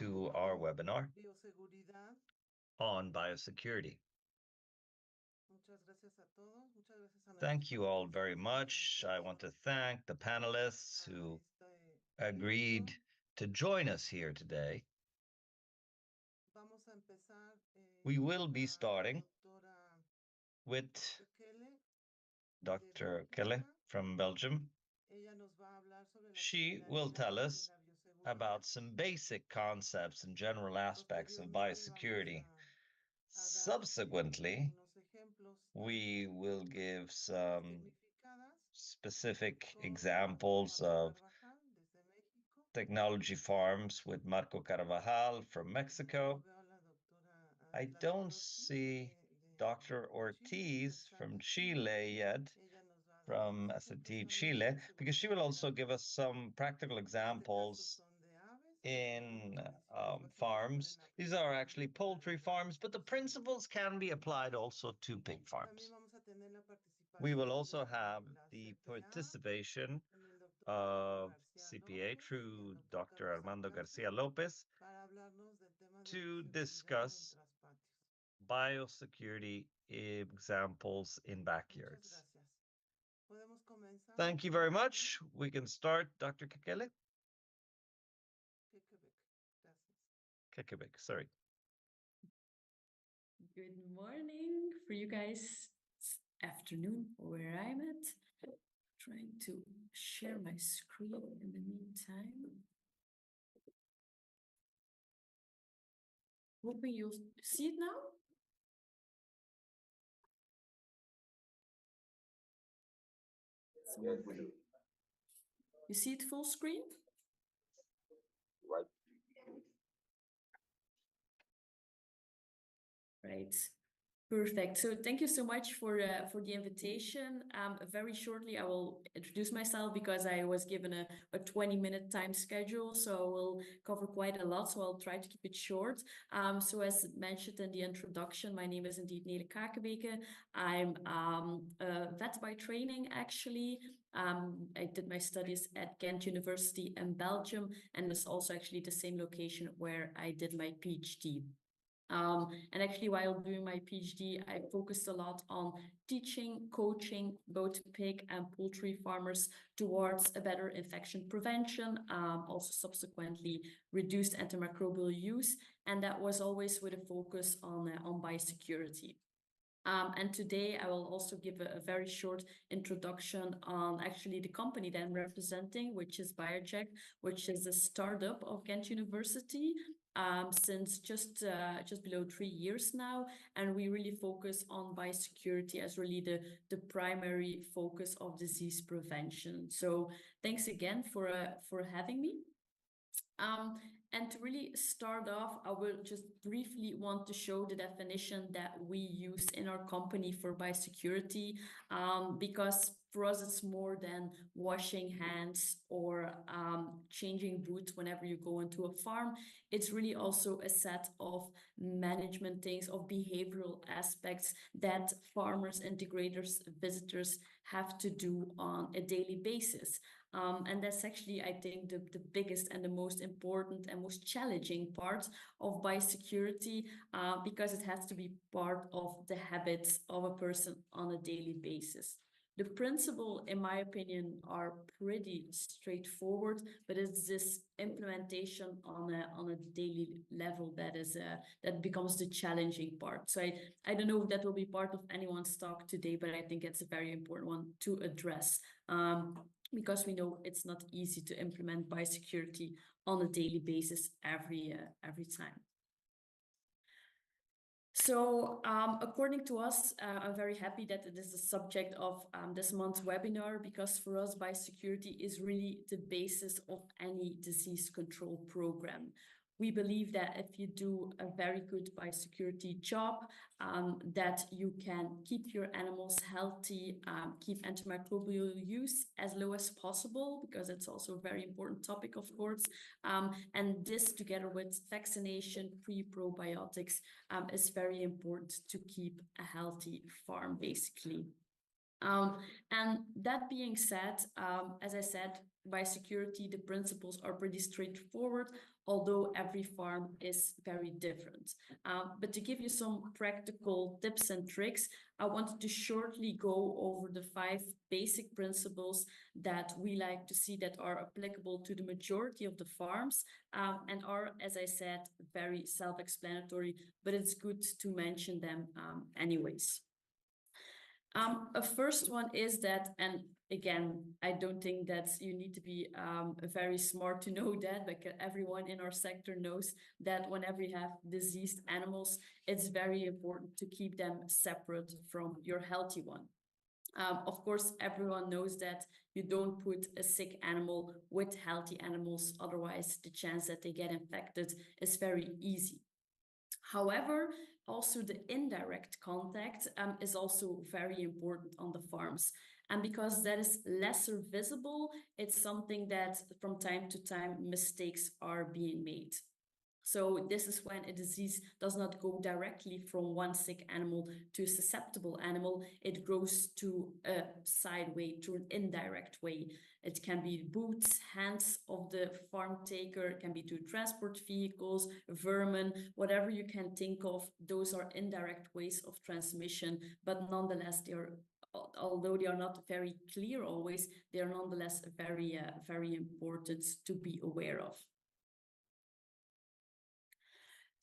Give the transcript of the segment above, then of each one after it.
to our webinar on biosecurity. Thank you all very much. I want to thank the panelists who agreed to join us here today. We will be starting with Dr. Kelle from Belgium. She will tell us about some basic concepts and general aspects of biosecurity. Subsequently, we will give some specific examples of technology farms with Marco Carvajal from Mexico. I don't see Dr. Ortiz from Chile yet, from SAT Chile, because she will also give us some practical examples in farms. These are actually poultry farms, but the principles can be applied also to pig farms. We will also have the participation of CPA through Dr. Armando Garcia Lopez to discuss biosecurity examples in backyards. Thank you very much. We can start, Dr. Kekele. Kekebek, sorry. Good morning for you guys. It's afternoon where I'm at. Trying to share my screen in the meantime. Hoping you'll see it now. You see it full screen? Right. Perfect. So thank you so much for the invitation. Very shortly, I will introduce myself because I was given a 20-minute time schedule, so we'll cover quite a lot. So I'll try to keep it short. So as mentioned in the introduction, my name is indeed Nele Kakebeke. I'm a vet by training, actually. I did my studies at Ghent University in Belgium, and it's also actually the same location where I did my PhD. And actually, while doing my PhD, I focused a lot on teaching, coaching both pig and poultry farmers towards a better infection prevention, also subsequently reduced antimicrobial use, and that was always with a focus on biosecurity. And today I will also give a very short introduction on actually the company that I'm representing, which is BioCheck, which is a startup of Ghent University. Since just below 3 years now, and we really focus on biosecurity as really the primary focus of disease prevention. So thanks again for having me. And to really start off, I will just briefly want to show the definition that we use in our company for biosecurity, because for us, it's more than washing hands or changing boots whenever you go into a farm. It's really also a set of management things, of behavioral aspects that farmers, integrators, visitors have to do on a daily basis. And that's actually, I think, the biggest and the most important and most challenging part of biosecurity, because it has to be part of the habits of a person on a daily basis. The principles, in my opinion, are pretty straightforward, but it's this implementation on a daily level that becomes the challenging part. So I don't know if that will be part of anyone's talk today, but I think it's a very important one to address. Because we know it's not easy to implement biosecurity on a daily basis every time. So according to us, I'm very happy that it is the subject of this month's webinar, because for us, biosecurity is really the basis of any disease control program. We believe that if you do a very good biosecurity job, that you can keep your animals healthy, keep antimicrobial use as low as possible, because it's also a very important topic, of course. And this, together with vaccination, pre-probiotics, is very important to keep a healthy farm, basically. And that being said, as I said, biosecurity, the principles are pretty straightforward. although every farm is very different. But to give you some practical tips and tricks, I wanted to shortly go over the 5 basic principles that we like to see that are applicable to the majority of the farms, and are, as I said, very self-explanatory, but it's good to mention them anyways. A first one is that, and again, I don't think that you need to be very smart to know that, because everyone in our sector knows that whenever you have diseased animals, it's very important to keep them separate from your healthy one. Of course, everyone knows that you don't put a sick animal with healthy animals, otherwise the chance that they get infected is very easy. However, also the indirect contact is also very important on the farms. And because that is lesser visible, it's something that from time to time mistakes are being made. So this is when a disease does not go directly from one sick animal to a susceptible animal. It goes to a side way, to an indirect way. It can be boots, hands of the farm taker, it can be to transport vehicles, vermin, whatever you can think of. Those are indirect ways of transmission, but nonetheless, although they are not very clear always, they are nonetheless very, very important to be aware of.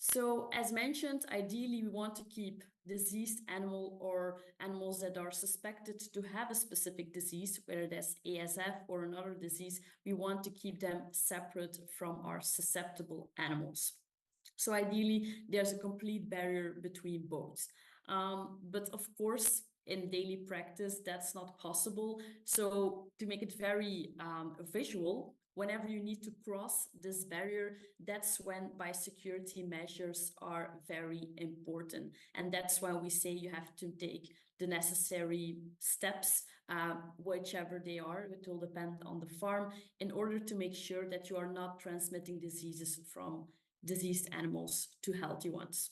So as mentioned, ideally we want to keep diseased animal or animals that are suspected to have a specific disease, whether that's ASF or another disease, we want to keep them separate from our susceptible animals. So ideally there's a complete barrier between both. But of course, in daily practice, that's not possible. So to make it very visual, whenever you need to cross this barrier, that's when biosecurity measures are very important. And that's why we say you have to take the necessary steps, whichever they are. It will depend on the farm, in order to make sure that you are not transmitting diseases from diseased animals to healthy ones.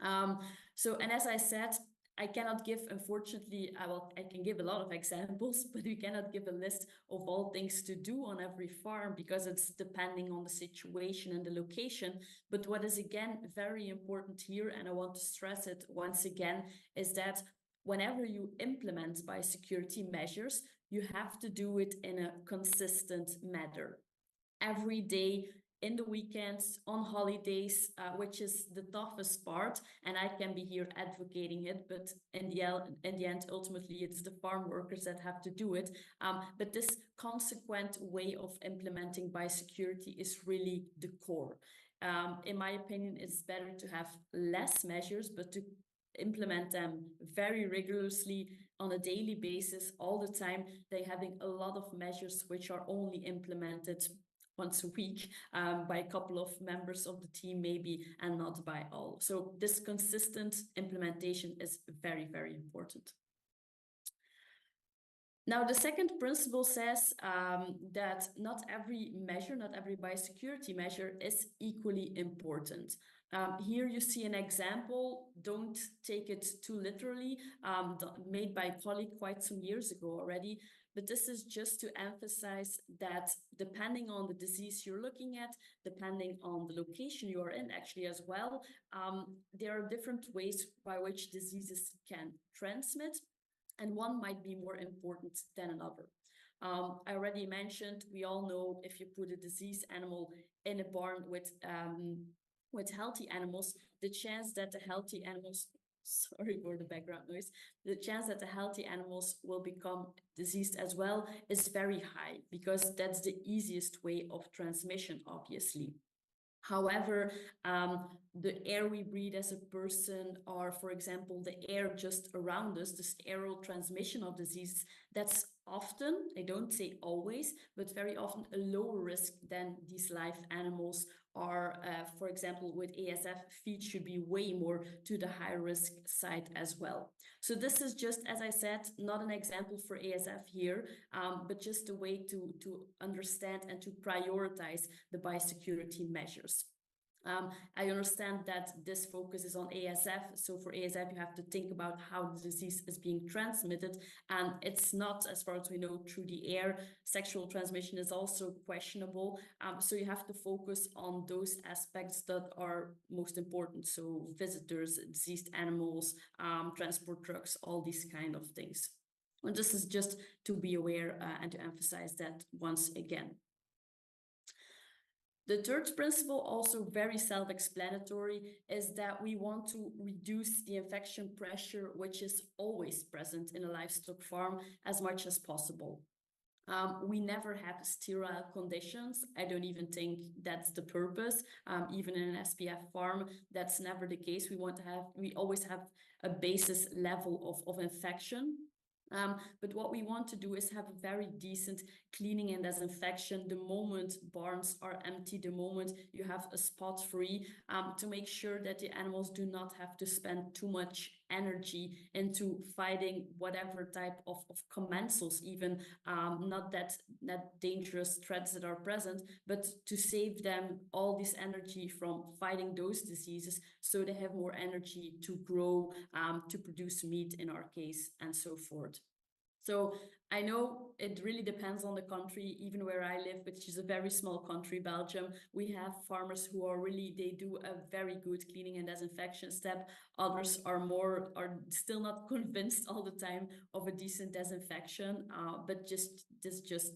And as I said, I cannot give, unfortunately, I can give a lot of examples, but we cannot give a list of all things to do on every farm, because it's depending on the situation and the location. But what is again very important here, and I want to stress it once again, is that whenever you implement biosecurity measures, you have to do it in a consistent manner. Every day, in the weekends, on holidays, which is the toughest part, and I can be here advocating it, but in the end, ultimately, it's the farm workers that have to do it. But this consequent way of implementing biosecurity is really the core. In my opinion, it's better to have less measures, but to implement them very rigorously on a daily basis all the time, than having a lot of measures which are only implemented once a week by a couple of members of the team maybe, and not by all. So this consistent implementation is very, very important. Now, the second principle says that not every measure, not every biosecurity measure is equally important. Here you see an example, don't take it too literally, made by a colleague quite some years ago already. But this is just to emphasize that depending on the disease you're looking at, depending on the location you are in actually as well, there are different ways by which diseases can transmit, and one might be more important than another. I already mentioned, we all know if you put a diseased animal in a barn with healthy animals, the chance that the healthy animals, sorry for the background noise, the chance that the healthy animals will become diseased as well is very high, because that's the easiest way of transmission, obviously. However, the air we breathe as a person, or for example, the air just around us, this aerial transmission of disease, that's often, I don't say always, but very often a lower risk than these live animals are. For example, with ASF, feed should be way more to the high risk side as well. So this is just, as I said, not an example for ASF here, but just a way to understand and to prioritize the biosecurity measures. I understand that this focus is on ASF. So for ASF, you have to think about how the disease is being transmitted. And it's not, as far as we know, through the air. Sexual transmission is also questionable. So you have to focus on those aspects that are most important. So visitors, diseased animals, transport trucks, all these kind of things. And this is just to be aware and to emphasize that once again. The third principle, also very self-explanatory, is that we want to reduce the infection pressure, which is always present in a livestock farm, as much as possible. We never have sterile conditions. I don't even think that's the purpose. Even in an SPF farm, that's never the case. We always have a basis level of infection. But what we want to do is have a very decent cleaning and disinfection the moment barns are empty, the moment you have a spot free, to make sure that the animals do not have to spend too much energy into fighting whatever type of commensals, even not that dangerous threats that are present, but to save them all this energy from fighting those diseases so they have more energy to grow, to produce meat in our case, and so forth. So I know it really depends on the country, even where I live, which is a very small country, Belgium. We have farmers who they do a very good cleaning and disinfection step. Others are still not convinced all the time of a decent disinfection. But just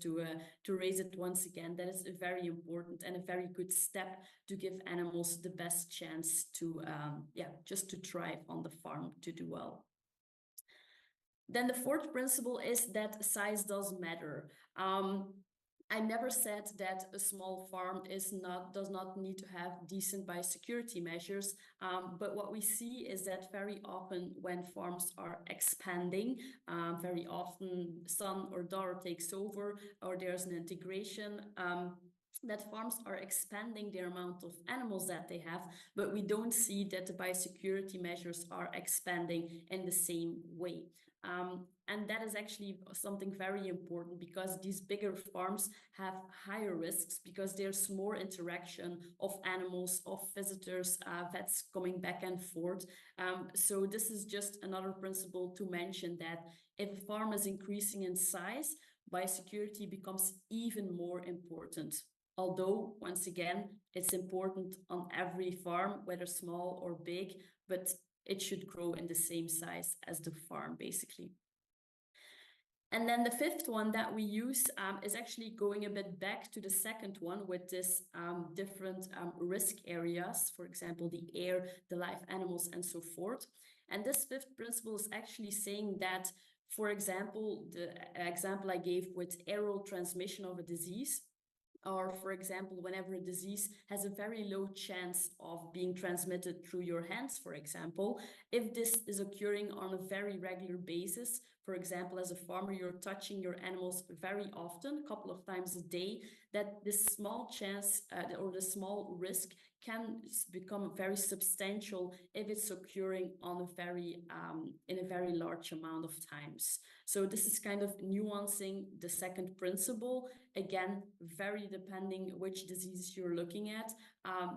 to raise it once again, that is a very important and a very good step to give animals the best chance to, just to thrive on the farm, to do well. Then the fourth principle is that size does matter. I never said that a small farm does not need to have decent biosecurity measures, but what we see is that very often when farms are expanding, very often son or daughter takes over, or there's an integration, that farms are expanding the amount of animals that they have, but we don't see that the biosecurity measures are expanding in the same way. And that is actually something very important, because these bigger farms have higher risks because there's more interaction of animals, of visitors, vets coming back and forth. So this is just another principle to mention, that if a farm is increasing in size, biosecurity becomes even more important. Although, once again, it's important on every farm, whether small or big, but it should grow in the same size as the farm, basically. And then the fifth one that we use is actually going a bit back to the second one with this different risk areas, for example, the air, the live animals, and so forth. And this fifth principle is actually saying that, for example, the example I gave with aerial transmission of a disease, or for example, whenever a disease has a very low chance of being transmitted through your hands, for example, if this is occurring on a very regular basis, for example, as a farmer, you're touching your animals very often, a couple of times a day, that this small chance or the small risk can become very substantial if it's occurring on in a very large amount of times. So this is kind of nuancing the second principle. Again, very depending which disease you're looking at,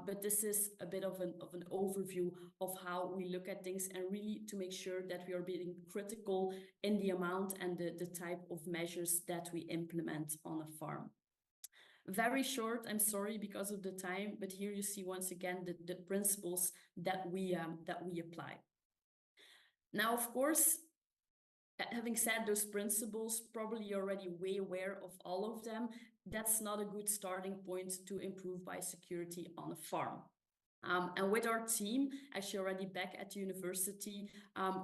but this is a bit of an overview of how we look at things, and really to make sure that we are being critical in the amount and the type of measures that we implement on a farm. Very short, I'm sorry because of the time, but here you see once again the principles that we apply. Now, of course, having said those principles, probably you're already way aware of all of them. That's not a good starting point to improve biosecurity on a farm. And with our team, actually already back at the university,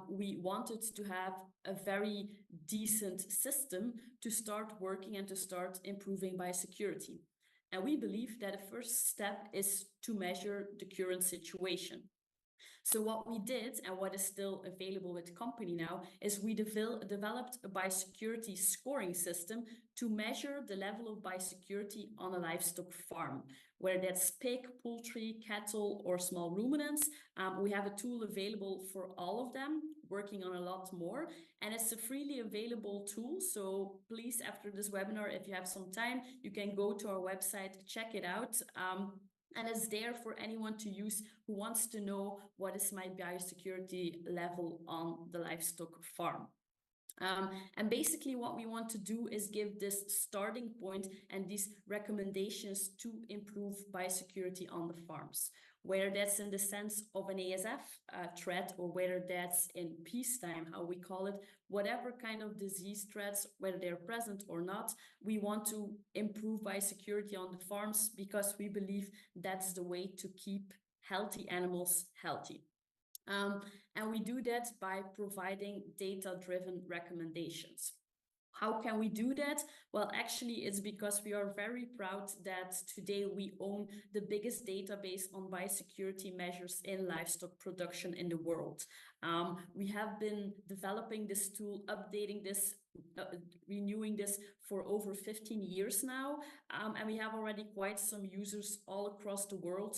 we wanted to have a very decent system to start working and to start improving biosecurity. And we believe that the first step is to measure the current situation. So what we did, and what is still available with the company now, is we developed a biosecurity scoring system to measure the level of biosecurity on a livestock farm, whether that's pig, poultry, cattle, or small ruminants. We have a tool available for all of them, working on a lot more, and it's a freely available tool. So please, after this webinar, if you have some time, you can go to our website, check it out. and it's there for anyone to use who wants to know what is my biosecurity level on the livestock farm. And basically what we want to do is give this starting point and these recommendations to improve biosecurity on the farms, whether that's in the sense of an ASF threat or whether that's in peacetime, how we call it, whatever kind of disease threats, whether they're present or not, we want to improve biosecurity on the farms because we believe that's the way to keep healthy animals healthy. And we do that by providing data-driven recommendations. How can we do that? Well, actually, it's because we are very proud that today we own the biggest database on biosecurity measures in livestock production in the world. We have been developing this tool, updating this, renewing this for over 15 years now. And we have already quite some users all across the world,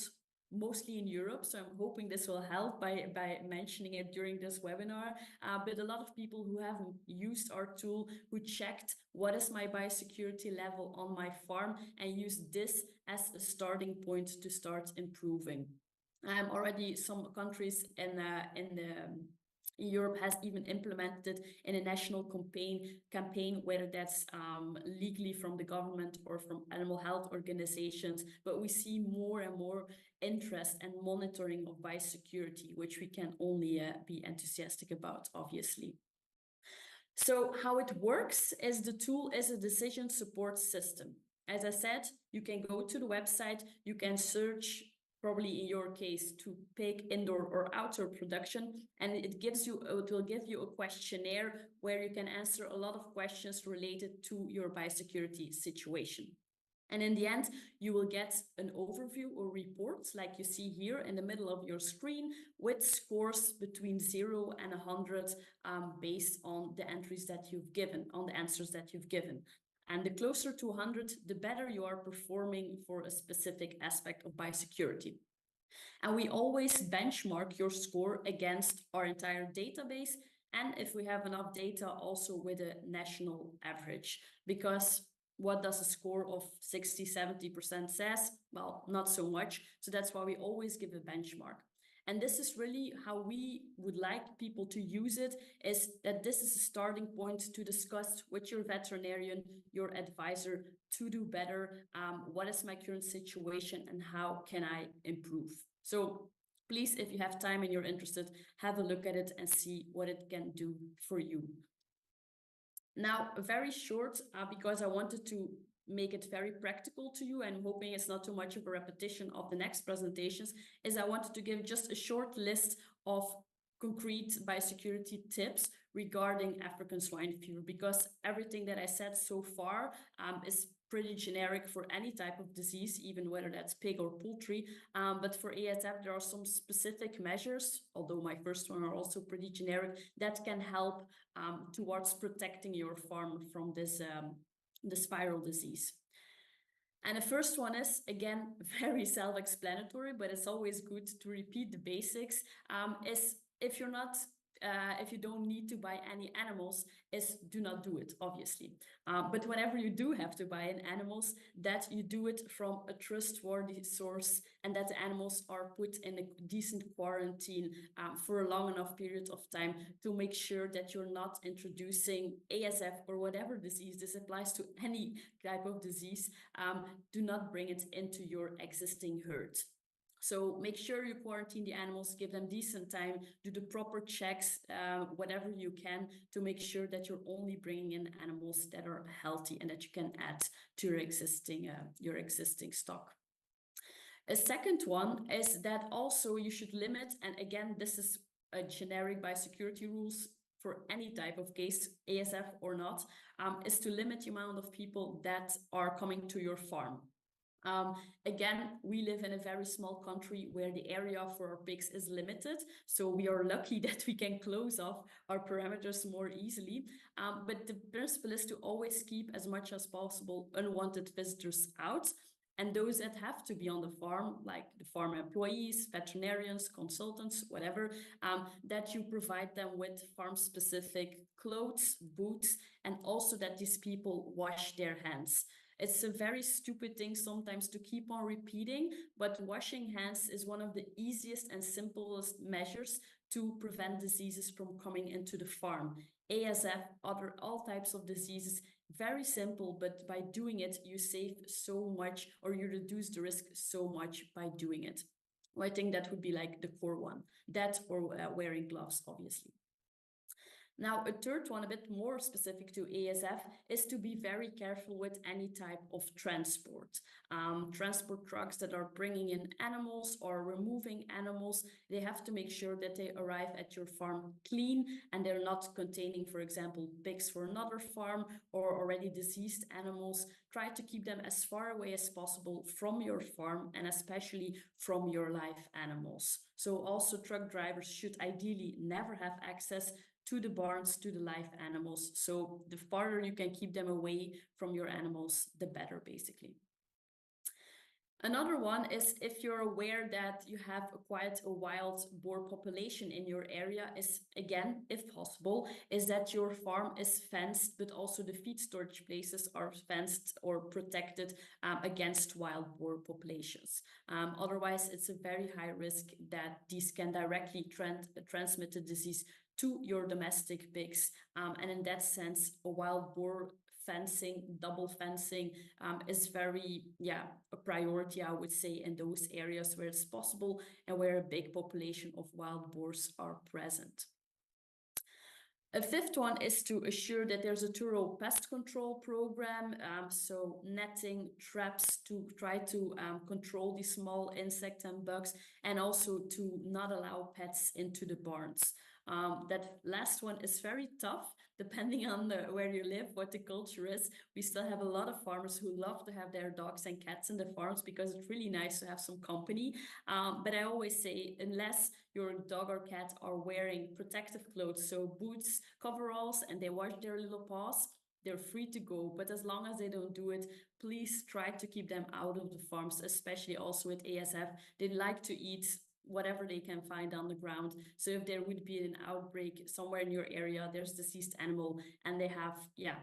mostly in Europe, so I'm hoping this will help by mentioning it during this webinar. But a lot of people who haven't used our tool, who checked what is my biosecurity level on my farm and use this as a starting point to start improving. Already some countries in Europe has even implemented in a national campaign, whether that's legally from the government or from animal health organizations. But we see more and more interest and monitoring of biosecurity, which we can only be enthusiastic about, obviously. So how it works is the tool is a decision support system. As I said, you can go to the website, you can search, probably in your case, to pig indoor or outdoor production, and it will give you a questionnaire where you can answer a lot of questions related to your biosecurity situation. And in the end, you will get an overview or report like you see here in the middle of your screen with scores between 0 and 100 based on the entries that you've given, on the answers that you've given. And the closer to 100, the better you are performing for a specific aspect of biosecurity. And we always benchmark your score against our entire database, and if we have enough data, also with a national average, because what does a score of 60–70% says? Well, not so much. So that's why we always give a benchmark. And this is really how we would like people to use it, is that this is a starting point to discuss with your veterinarian, your advisor, to do better. What is my current situation and how can I improve? So please, if you have time and you're interested, have a look at it and see what it can do for you. Now, very short, because I wanted to make it very practical to you and hoping it's not too much of a repetition of the next presentations, is I wanted to give just a short list of concrete biosecurity tips regarding African swine fever, because everything that I said so far is pretty generic for any type of disease, even whether that's pig or poultry. But for ASF, there are some specific measures, although my first one are also pretty generic, that can help towards protecting your farm from this the spiral disease. And the first one is, again, very self-explanatory, but it's always good to repeat the basics, is if you're not if you don't need to buy any animals, is do not do it, obviously. But whenever you do have to buy animals, that you do it from a trustworthy source and that the animals are put in a decent quarantine for a long enough period of time to make sure that you're not introducing ASF or whatever disease. This applies to any type of disease. Do not bring it into your existing herd. So make sure you quarantine the animals, give them decent time, do the proper checks, whatever you can, to make sure that you're only bringing in animals that are healthy and that you can add to your existing stock. A second one is that also you should limit, and again, this is a generic biosecurity rules for any type of case, ASF or not, is to limit the amount of people that are coming to your farm. Again, we live in a very small country where the area for our pigs is limited. So we are lucky that we can close off our parameters more easily. But the principle is to always keep as much as possible unwanted visitors out. And those that have to be on the farm, like the farm employees, veterinarians, consultants, whatever, that you provide them with farm-specific clothes, boots, and also that these people wash their hands. It's a very stupid thing sometimes to keep on repeating, but washing hands is one of the easiest and simplest measures to prevent diseases from coming into the farm. ASF, all types of diseases, very simple, but by doing it, you save so much, or you reduce the risk so much by doing it. Well, I think that would be like the core one. That or wearing gloves, obviously. Now, a third one, a bit more specific to ASF, is to be very careful with any type of transport. Transport trucks that are bringing in animals or removing animals, they have to make sure that they arrive at your farm clean and they're not containing, for example, pigs for another farm or already diseased animals. Try to keep them as far away as possible from your farm and especially from your live animals. So also truck drivers should ideally never have access to the barns, to the live animals. So the farther you can keep them away from your animals, the better, basically. Another one is if you're aware that you have quite a wild boar population in your area, is again, if possible, is that your farm is fenced, but also the feed storage places are fenced or protected against wild boar populations. Otherwise, it's a very high risk that these can directly transmit the disease to your domestic pigs. And in that sense, a wild boar fencing, double fencing is very, a priority, I would say, in those areas where it's possible and where a big population of wild boars are present. A fifth one is to assure that there's a thorough pest control program, so netting, traps to try to control these small insects and bugs, and also to not allow pets into the barns. That last one is very tough, depending on where you live, what the culture is. We still have a lot of farmers who love to have their dogs and cats in the farms because it's really nice to have some company. But I always say, unless your dog or cat are wearing protective clothes, so boots, coveralls, and they wash their little paws, they're free to go. But as long as they don't do it, please try to keep them out of the farms, especially also with ASF. They like to eat whatever they can find on the ground. So if there would be an outbreak somewhere in your area, there's a deceased animal and they have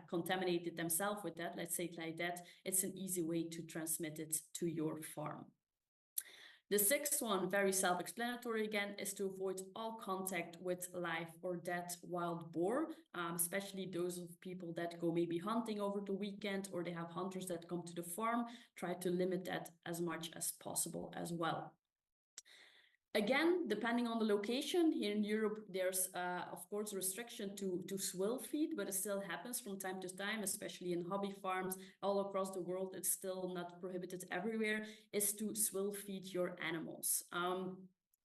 contaminated themselves with that, let's say it like that, it's an easy way to transmit it to your farm. The sixth one, very self-explanatory again, is to avoid all contact with live or dead wild boar, especially those of people that go maybe hunting over the weekend or they have hunters that come to the farm. Try to limit that as much as possible as well. Again, depending on the location, here in Europe, there's of course restriction to swill feed, but it still happens from time to time, especially in hobby farms all across the world. It's still not prohibited everywhere, is to swill feed your animals.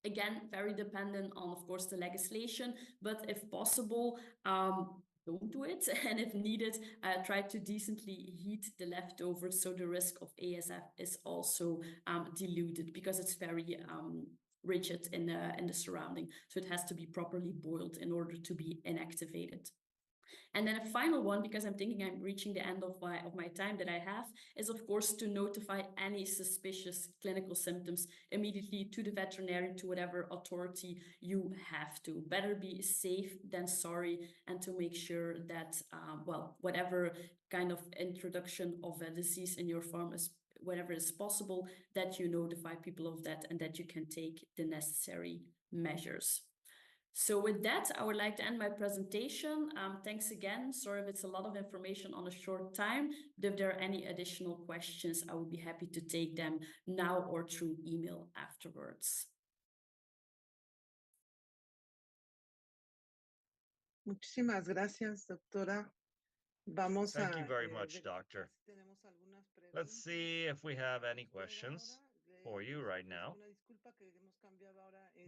Again, very dependent on, of course, the legislation, but if possible, don't do it. And if needed, try to decently heat the leftovers so the risk of ASF is also diluted because it's very rigid in the surrounding. So it has to be properly boiled in order to be inactivated. And then a final one, because I'm thinking I'm reaching the end of my time that I have, is of course to notify any suspicious clinical symptoms immediately to the veterinarian, to whatever authority you have to. Better be safe than sorry, and to make sure that, whatever kind of introduction of a disease in your farm is, whenever is possible, that you notify people of that and that you can take the necessary measures. So with that, I would like to end my presentation. Thanks again. Sorry if it's a lot of information on a short time, but if there are any additional questions, I would be happy to take them now or through email afterwards. Muchísimas gracias, doctora. Thank you very much, doctor. Let's see if we have any questions for you right now.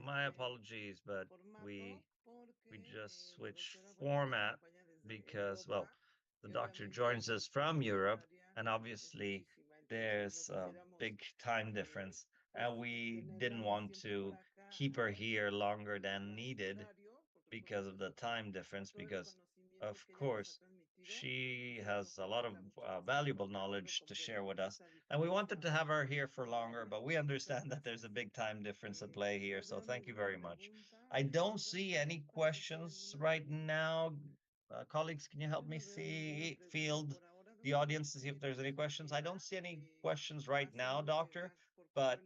My apologies, but we just switched format because, well, the doctor joins us from Europe, and obviously there's a big time difference, and we didn't want to keep her here longer than needed because of the time difference, because of course she has a lot of valuable knowledge to share with us, and we wanted to have her here for longer, but we understand that there's a big time difference at play here, so thank you very much. I don't see any questions right now. Colleagues, can you help me see field the audience to see if there's any questions. I don't see any questions right now, doctor, but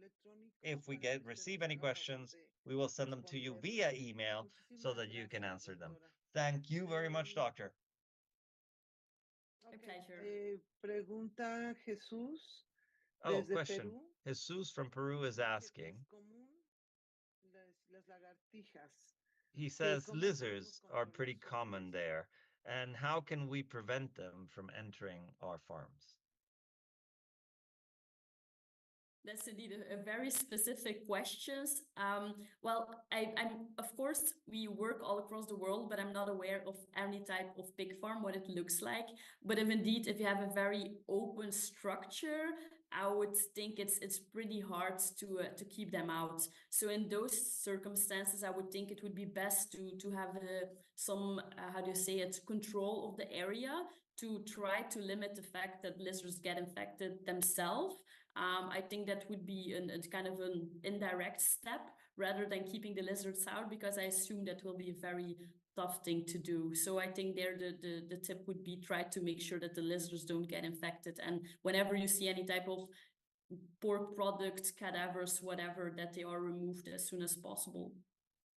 if we receive any questions, we will send them to you via email so that you can answer them. Thank you very much, doctor. A pleasure. Pregunta Jesús Oh, desde question. Perú. Jesus from Peru is asking. Las lagartijas. He says lizards are pretty common there, and how can we prevent them from entering our farms? That's indeed a very specific questions. Well, I'm of course we work all across the world, but I'm not aware of any type of pig farm, what it looks like. But if you have a very open structure, I would think it's pretty hard to keep them out. So in those circumstances, I would think it would be best to have some how do you say it, control of the area to try to limit the fact that lizards get infected themselves. I think that would be a kind of an indirect step rather than keeping the lizards out, because I assume that will be a very tough thing to do. So I think there the tip would be try to make sure that the lizards don't get infected. And whenever you see any type of pork product, cadavers, whatever, that they are removed as soon as possible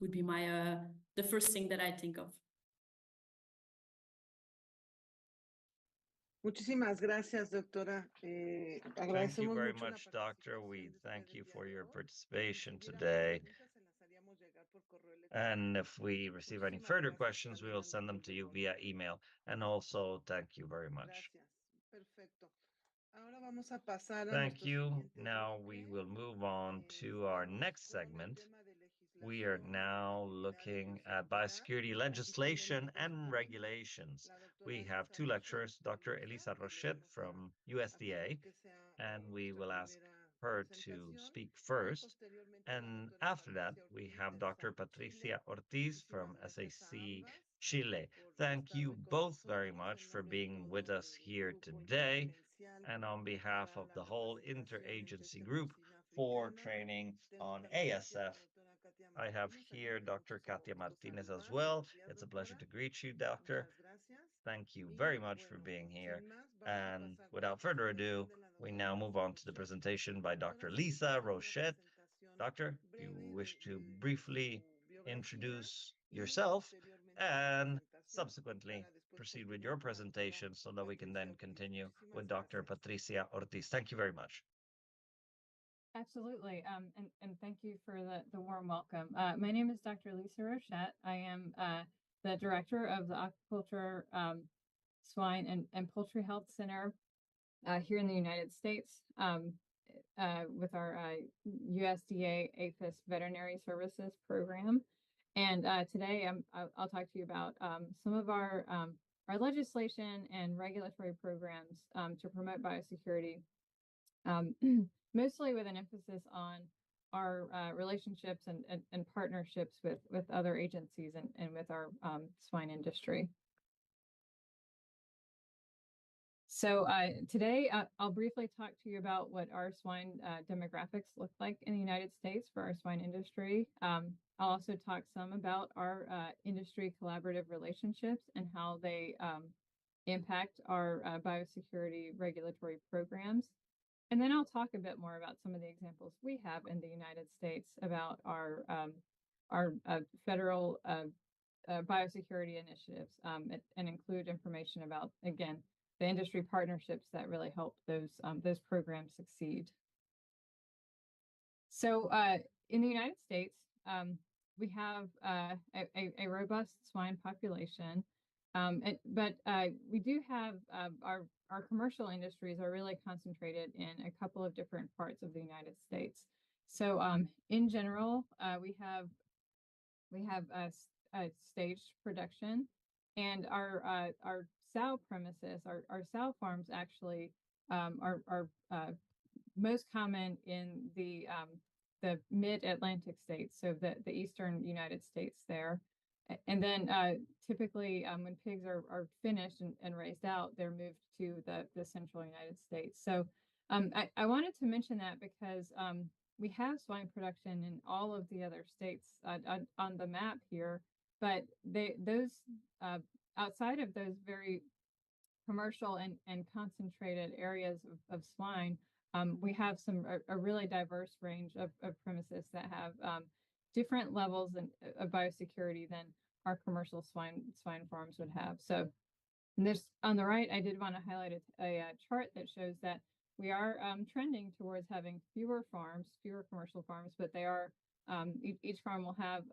would be my the first thing that I think of. Muchísimas gracias, doctora. Thank you very much, doctor. We thank you for your participation today. And if we receive any further questions, we will send them to you via email. And also, thank you very much. Thank you. Now we will move on to our next segment. We are now looking at biosecurity legislation and regulations. We have two lecturers, Dr. Elisa Rochette from USDA, and we will ask her to speak first. And after that, we have Dr. Patricia Ortiz from SAC Chile. Thank you both very much for being with us here today. And on behalf of the whole interagency group for training on ASF, I have here Dr. Katia Martinez as well. It's a pleasure to greet you, doctor. Thank you very much for being here. And without further ado, we now move on to the presentation by Dr. Lisa Rochette. Doctor, do you wish to briefly introduce yourself and subsequently proceed with your presentation so that we can then continue with Dr. Patricia Ortiz? Thank you very much. Absolutely. And thank you for the warm welcome. My name is Dr. Lisa Rochette. I am the director of the Aquaculture, Swine and Poultry Health Center here in the United States with our USDA APHIS Veterinary Services Program. And today I'll talk to you about some of our legislation and regulatory programs to promote biosecurity. Mostly with an emphasis on our relationships and partnerships with other agencies and with our swine industry. So today I'll briefly talk to you about what our swine demographics look like in the United States for our swine industry. I'll also talk some about our industry collaborative relationships and how they impact our biosecurity regulatory programs. And then I'll talk a bit more about some of the examples we have in the United States about our federal biosecurity initiatives and include information about, again, the industry partnerships that really help those programs succeed. So in the United States, we have a robust swine population. But we do have our commercial industries are really concentrated in a couple of different parts of the United States. So in general, we have staged production, and our sow premises, our sow farms actually are most common in the mid-Atlantic states, so the eastern United States there. And then typically when pigs are finished and raised out, they're moved to the central United States. So I wanted to mention that because we have swine production in all of the other states on the map here, but those outside of those very commercial and concentrated areas of swine, we have a really diverse range of premises that have different levels of biosecurity than our commercial swine farms would have. So this on the right, I did want to highlight a chart that shows that we are trending towards having fewer commercial farms, but they are each farm will have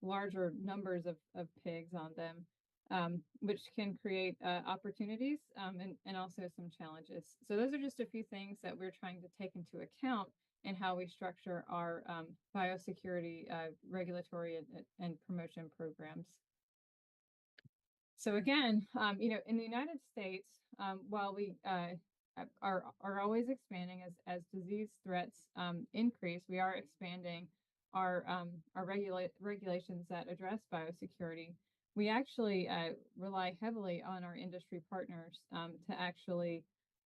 larger numbers of pigs on them, which can create opportunities and also some challenges. So those are just a few things that we're trying to take into account in how we structure our biosecurity regulatory and promotion programs. So again, in the United States, while we are always expanding as disease threats increase, we are expanding our regulations that address biosecurity. We actually rely heavily on our industry partners to actually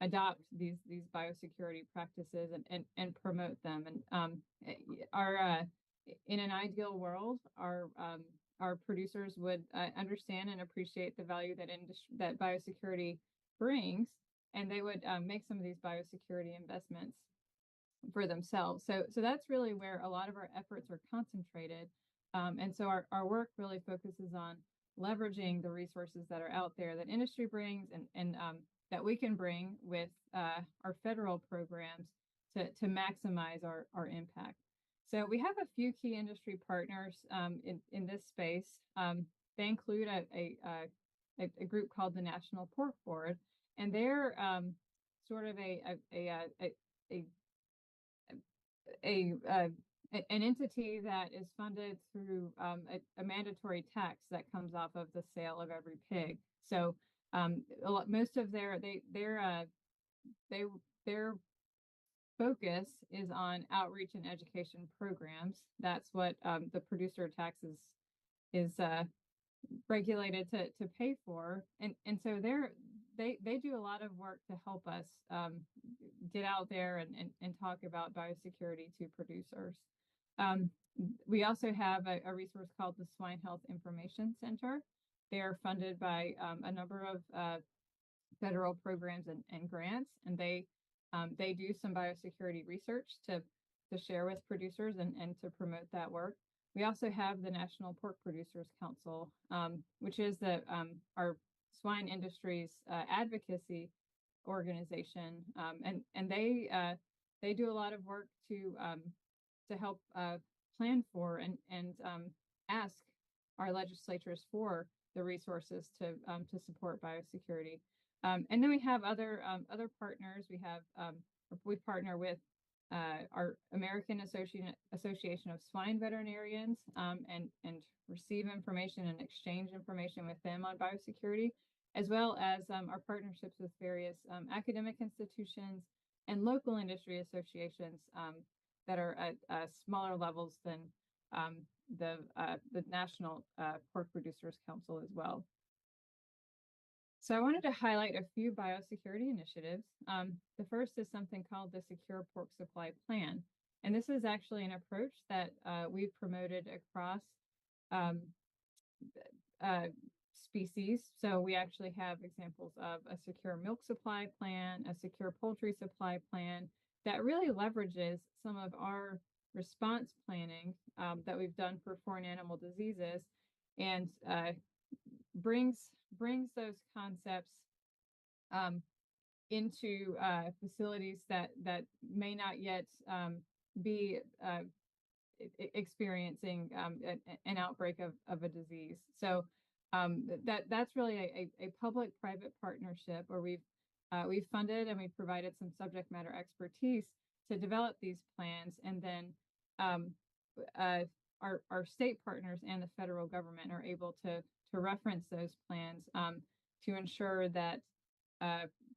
adopt these biosecurity practices and promote them. And in an ideal world, our producers would understand and appreciate the value that biosecurity brings, and they would make some of these biosecurity investments for themselves. So that's really where a lot of our efforts are concentrated. And so our work really focuses on leveraging the resources that are out there that industry brings and that we can bring with our federal programs to maximize our impact. So we have a few key industry partners in this space. They include a group called the National Pork Board, and they're sort of an entity that is funded through a mandatory tax that comes off of the sale of every pig. So most of their focus is on outreach and education programs. That's what the producer tax is regulated to pay for, and so they do a lot of work to help us get out there and talk about biosecurity to producers. We also have a resource called the Swine Health Information Center. They are funded by a number of federal programs and grants, and they do some biosecurity research to share with producers and to promote that work. We also have the National Pork Producers Council, which is our swine industry's advocacy organization, and they do a lot of work to help plan for and ask our legislatures for the resources to support biosecurity. And then we have other partners. We partner with our American Association of Swine Veterinarians and receive information and exchange information with them on biosecurity, as well as our partnerships with various academic institutions and local industry associations that are at smaller levels than the National Pork Producers Council as well. So I wanted to highlight a few biosecurity initiatives. The first is something called the Secure Pork Supply Plan. And this is actually an approach that we've promoted across species. So we actually have examples of a secure milk supply plan, a secure poultry supply plan that really leverages some of our response planning that we've done for foreign animal diseases and brings those concepts into facilities that may not yet be experiencing an outbreak of a disease. So that's really a public-private partnership where we've funded and we've provided some subject matter expertise to develop these plans, and then our state partners and the federal government are able to reference those plans to ensure that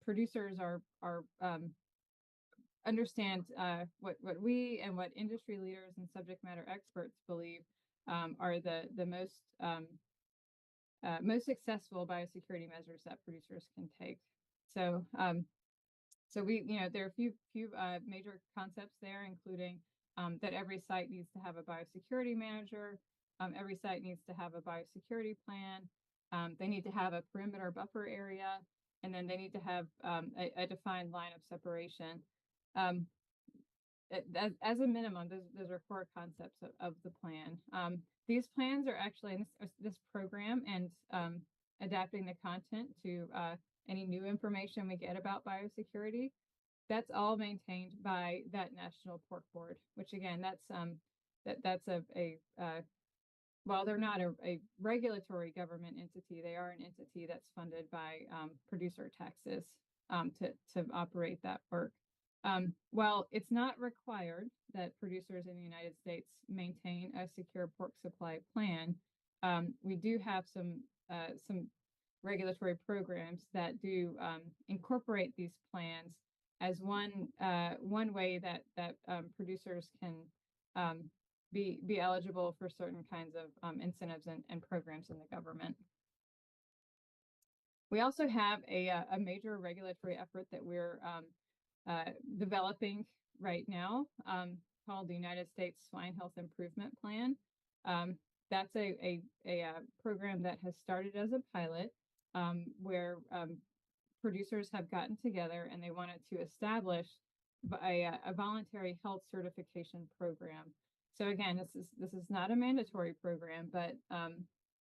producers are understand what we and what industry leaders and subject matter experts believe are the most successful biosecurity measures that producers can take. So there are a few major concepts there, including that every site needs to have a biosecurity manager. Every site needs to have a biosecurity plan. They need to have a perimeter buffer area and then they need to have a defined line of separation. As a minimum, those are core concepts of the plan. These plans are actually in this program and adapting the content to any new information we get about biosecurity. That's all maintained by that National Pork Board, which again, that's while they're not a regulatory government entity, they are an entity that's funded by producer taxes to operate that work. While it's not required that producers in the United States maintain a secure pork supply plan, we do have some regulatory programs that do incorporate these plans as one way that producers can be eligible for certain kinds of incentives and programs in the government. We also have a major regulatory effort that we're developing right now called the United States Swine Health Improvement Plan. That's a program that has started as a pilot where producers have gotten together and they wanted to establish a voluntary health certification program. So again, this is not a mandatory program, but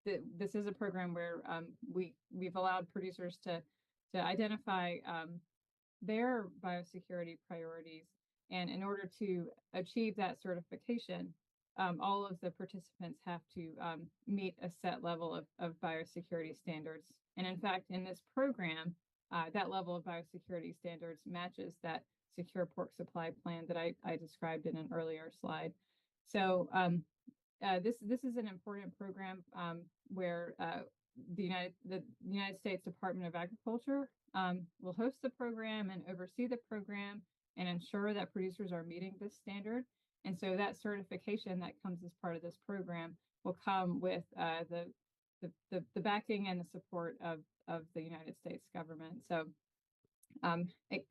this is a program where we've allowed producers to identify their biosecurity priorities, and in order to achieve that certification, all of the participants have to meet a set level of biosecurity standards. And in fact, in this program, that level of biosecurity standards matches that secure pork supply plan that I described in an earlier slide. So this is an important program where the United States Department of Agriculture will host the program and oversee the program and ensure that producers are meeting this standard. And so that certification that comes as part of this program will come with the backing and the support of the United States government. So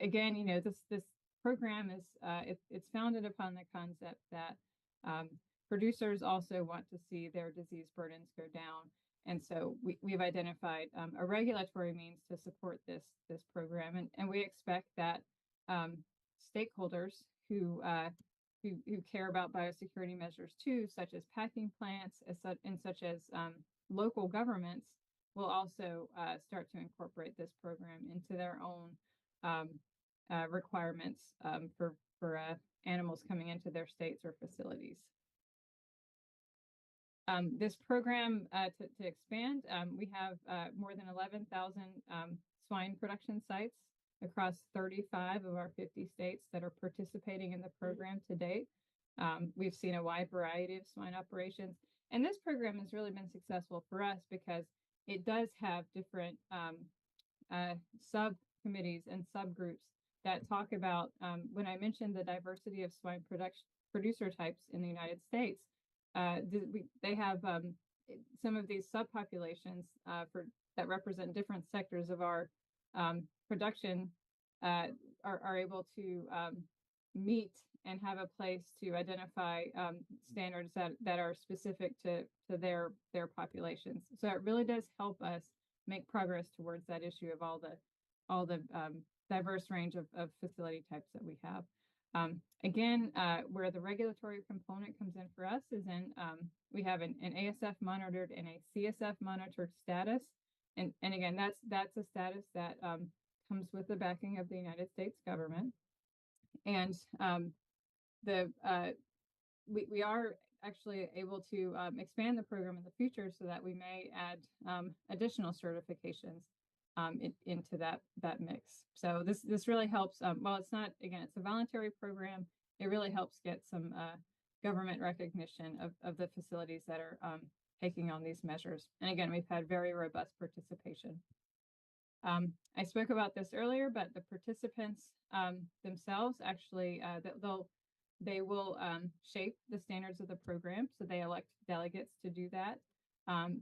again, you know, this program is it's founded upon the concept that producers also want to see their disease burdens go down. And so we've identified a regulatory means to support this program, and we expect that stakeholders who care about biosecurity measures too, such as packing plants, such as local governments, will also start to incorporate this program into their own requirements for animals coming into their states or facilities. This program, to expand, we have more than 11,000 swine production sites across 35 of our 50 states that are participating in the program to date. We've seen a wide variety of swine operations, and this program has really been successful for us because it does have different subcommittees and subgroups that talk about, when I mentioned the diversity of swine producer types in the United States, they have some of these subpopulations that represent different sectors of our production are able to meet and have a place to identify standards that are specific to their populations. So it really does help us make progress towards that issue of all the diverse range of facility types that we have. Again, where the regulatory component comes in for us is in we have an ASF monitored and a CSF monitored status, and again that's a status that comes with the backing of the United States government, and we are actually able to expand the program in the future so that we may add additional certifications into that mix. So this really helps. While it's not, again, it's a voluntary program, it really helps get some government recognition of the facilities that are taking on these measures. And again, we've had very robust participation. I spoke about this earlier, but the participants themselves actually they will shape the standards of the program. So they elect delegates to do that.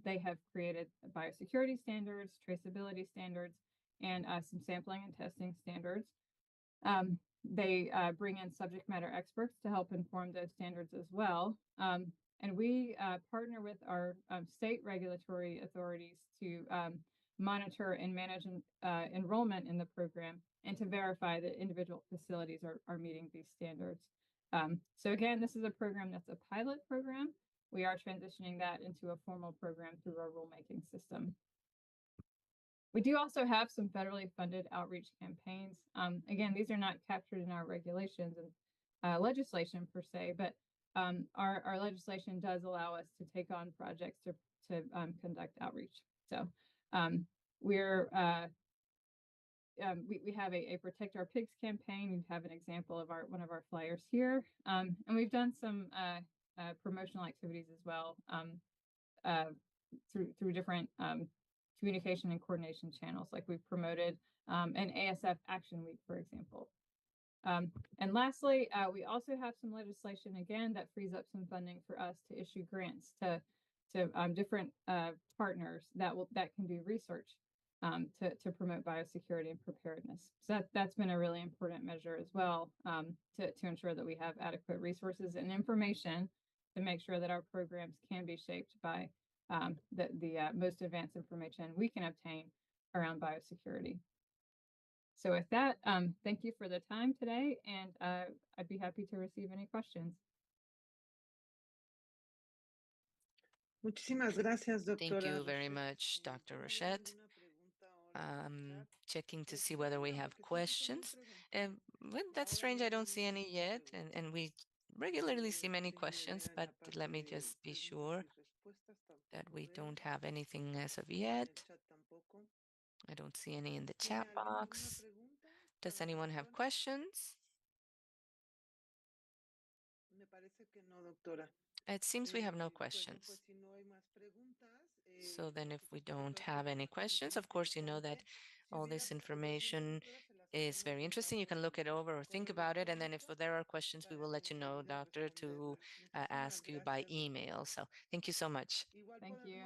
They have created biosecurity standards, traceability standards, and some sampling and testing standards. They bring in subject matter experts to help inform those standards as well. And we partner with our state regulatory authorities to monitor and manage enrollment in the program, and to verify that individual facilities are meeting these standards. So again, this is a program that's a pilot program. We are transitioning that into a formal program through our rulemaking system. We do also have some federally funded outreach campaigns. Again, these are not captured in our regulations and legislation per se, but our legislation does allow us to take on projects to conduct outreach. So we have a Protect Our Pigs campaign. You have an example of one of our flyers here, and we've done some promotional activities as well through different communication and coordination channels. Like we've promoted an ASF Action Week, for example. And lastly, we also have some legislation again that frees up some funding for us to issue grants to different partners that can do research to promote biosecurity and preparedness. So that's been a really important measure as well, to ensure that we have adequate resources and information to make sure that our programs can be shaped by the most advanced information we can obtain around biosecurity. So with that, thank you for the time today, and I'd be happy to receive any questions. Muchísimas gracias, doctora. Thank you very much, Dr. Rochette. Checking to see whether we have questions. Well, that's strange, I don't see any yet, and we regularly see many questions, but let me just be sure that we don't have anything as of yet. I don't see any in the chat box. Does anyone have questions? It seems we have no questions. So then if we don't have any questions, of course, you know that all this information is very interesting. You can look it over or think about it. And then if there are questions, we will let you know, doctor, to ask you by email. So thank you so much. Thank you.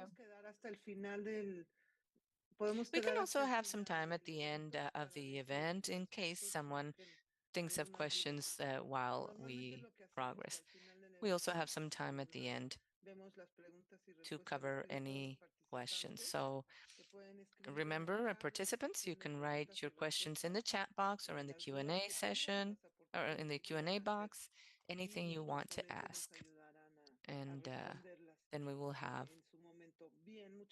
We can also have some time at the end of the event in case someone thinks of questions while we progress. We also have some time at the end to cover any questions. So remember, participants, you can write your questions in the chat box or in the Q&A session or in the Q&A box, anything you want to ask. And then we will have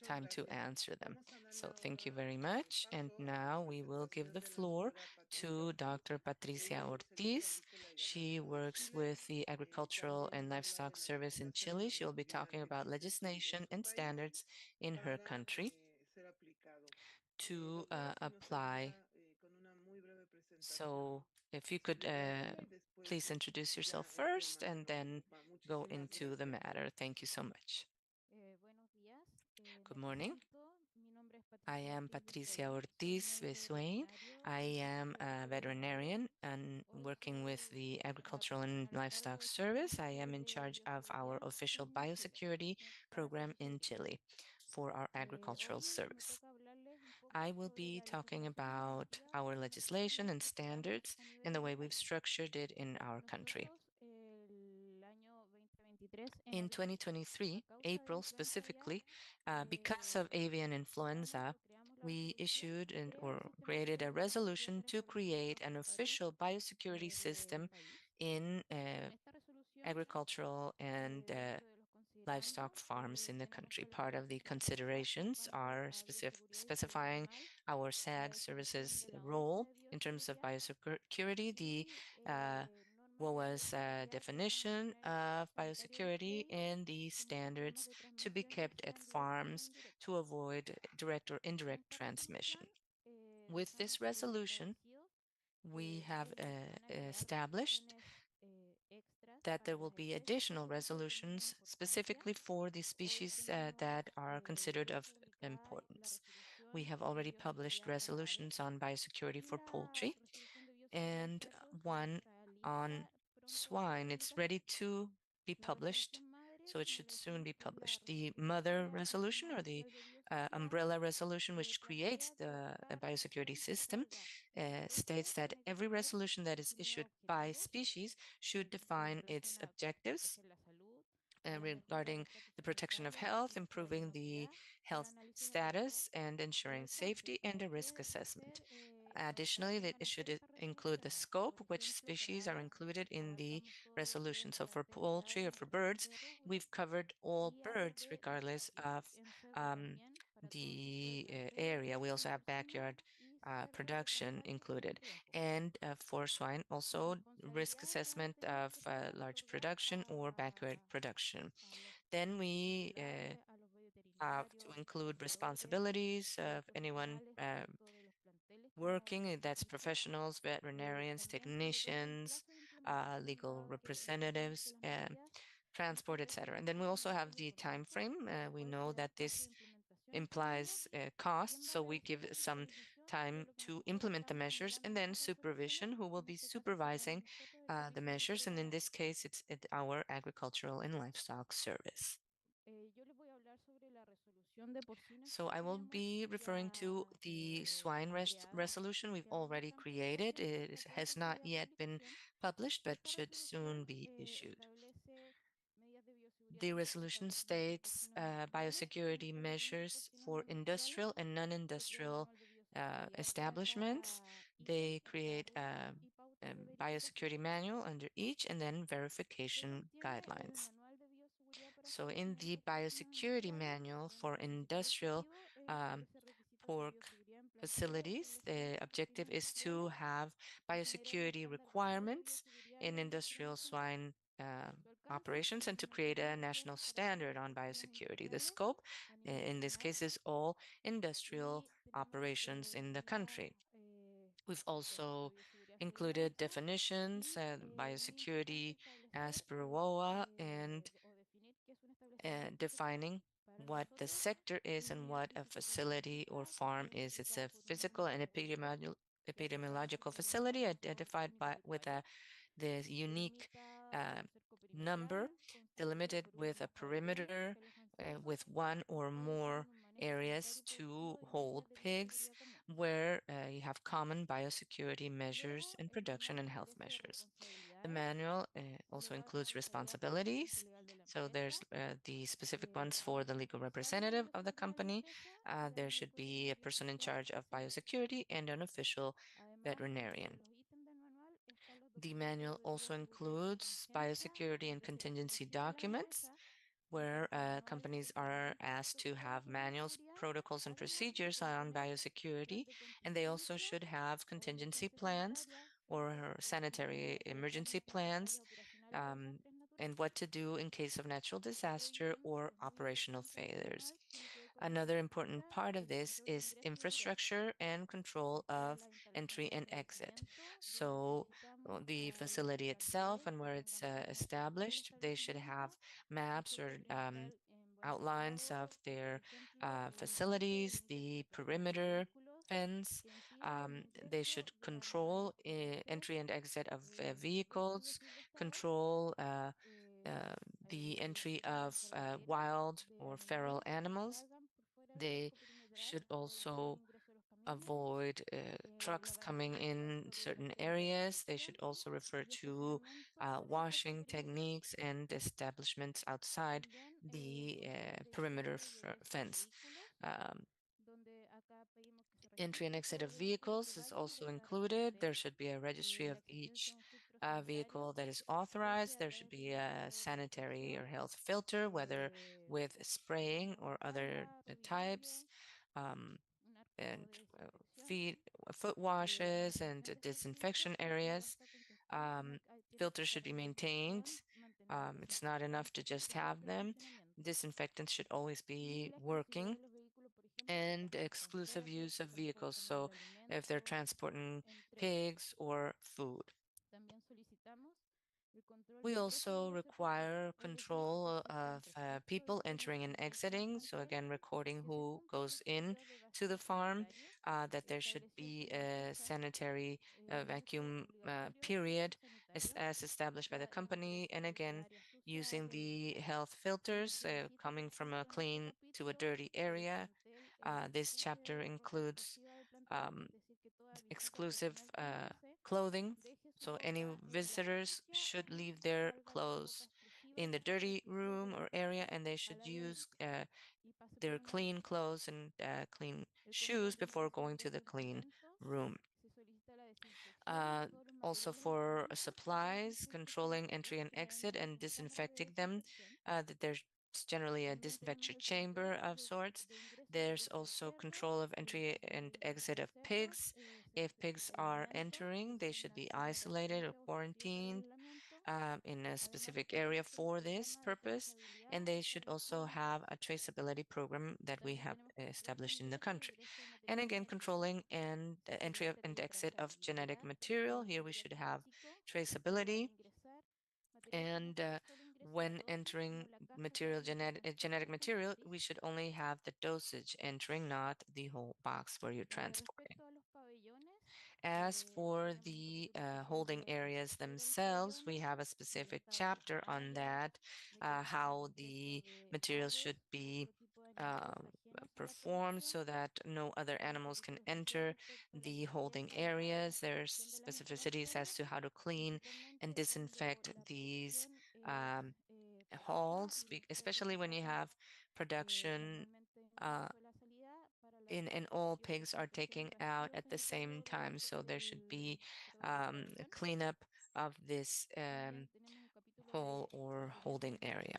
time to answer them. So thank you very much. And now we will give the floor to Dr. Patricia Ortiz. She works with the Agricultural and Livestock Service in Chile. She will be talking about legislation and standards in her country to apply. So if you could please introduce yourself first and then go into the matter. Thank you so much. Good morning. I am Patricia Ortiz Besuain. I am a veterinarian and working with the Agricultural and Livestock Service. I am in charge of our official biosecurity program in Chile for our agricultural service. I will be talking about our legislation and standards and the way we've structured it in our country. In 2023, April specifically, because of avian influenza, we issued or created a resolution to create an official biosecurity system in agricultural and livestock farms in the country. Part of the considerations are specifying our SAG services role in terms of biosecurity, the WOA's definition of biosecurity, and the standards to be kept at farms to avoid direct or indirect transmission. With this resolution, we have established that there will be additional resolutions specifically for the species that are considered of importance. We have already published resolutions on biosecurity for poultry and one on swine. It's ready to be published, so it should soon be published. The mother resolution or the umbrella resolution, which creates the biosecurity system, states that every resolution that is issued by species should define its objectives, regarding the protection of health, improving the health status, and ensuring safety and a risk assessment. Additionally, that it should include the scope, which species are included in the resolution. So for poultry or for birds, we've covered all birds regardless of the area. We also have backyard production included. And for swine, also risk assessment of large production or backyard production. Then we have to include responsibilities of anyone working, that's professionals, veterinarians, technicians, legal representatives, transport, etc. And then we also have the time frame. We know that this implies costs, so we give some time to implement the measures, and then supervision, who will be supervising the measures. And in this case, it's our agricultural and livestock service. So I will be referring to the swine resolution we've already created. Has not yet been published, but should soon be issued. The resolution states biosecurity measures for industrial and non-industrial establishments. They create a biosecurity manual under each, and then verification guidelines. So in the biosecurity manual for industrial pork facilities, the objective is to have biosecurity requirements in industrial swine operations and to create a national standard on biosecurity. The scope, in this case, is all industrial operations in the country. We've also included definitions, biosecurity as per WOA, and defining what the sector is and what a facility or farm is. It's a physical and epidemiological facility identified with the unique number delimited with a perimeter with one or more areas to hold pigs where you have common biosecurity measures and production and health measures. The manual also includes responsibilities. So there's the specific ones for the legal representative of the company. There should be a person in charge of biosecurity and an official veterinarian. The manual also includes biosecurity and contingency documents, where companies are asked to have manuals, protocols, and procedures on biosecurity, and they also should have contingency plans or sanitary emergency plans, um, and what to do in case of natural disaster or operational failures. Another important part of this is infrastructure and control of entry and exit. So the facility itself and where it's established, they should have maps or outlines of their facilities, the perimeter fence. They should control entry and exit of vehicles, control the entry of wild or feral animals. They should also avoid trucks coming in certain areas. They should also refer to washing techniques and establishments outside the perimeter fence. Um, Entry and exit of vehicles is also included. There should be a registry of each vehicle that is authorized. There should be a sanitary or health filter, whether with spraying or other types. Um, and feet, foot washes and disinfection areas. Filters should be maintained. It's not enough to just have them. Disinfectants should always be working, and exclusive use of vehicles. So if they're transporting pigs or food. We also require control of people entering and exiting. So again, recording who goes in to the farm, that there should be a sanitary vacuum period as established by the company. And again, using the health filters coming from a clean to a dirty area. This chapter includes exclusive clothing. So any visitors should leave their clothes in the dirty room or area, and they should use their clean clothes and clean shoes before going to the clean room. Also for supplies, controlling entry and exit and disinfecting them, that there's generally a disinfector chamber of sorts. There's also control of entry and exit of pigs. If pigs are entering, they should be isolated or quarantined in a specific area for this purpose, and they should also have a traceability program that we have established in the country. And again, controlling and entry and exit of genetic material. Here we should have traceability. And when entering genetic material, we should only have the dosage entering, not the whole box where you're transporting. As for the holding areas themselves, we have a specific chapter on that, how the materials should be performed so that no other animals can enter the holding areas. There's specificities as to how to clean and disinfect these halls, especially when you have production and all pigs are taking out at the same time. So there should be a cleanup of this hole or holding area.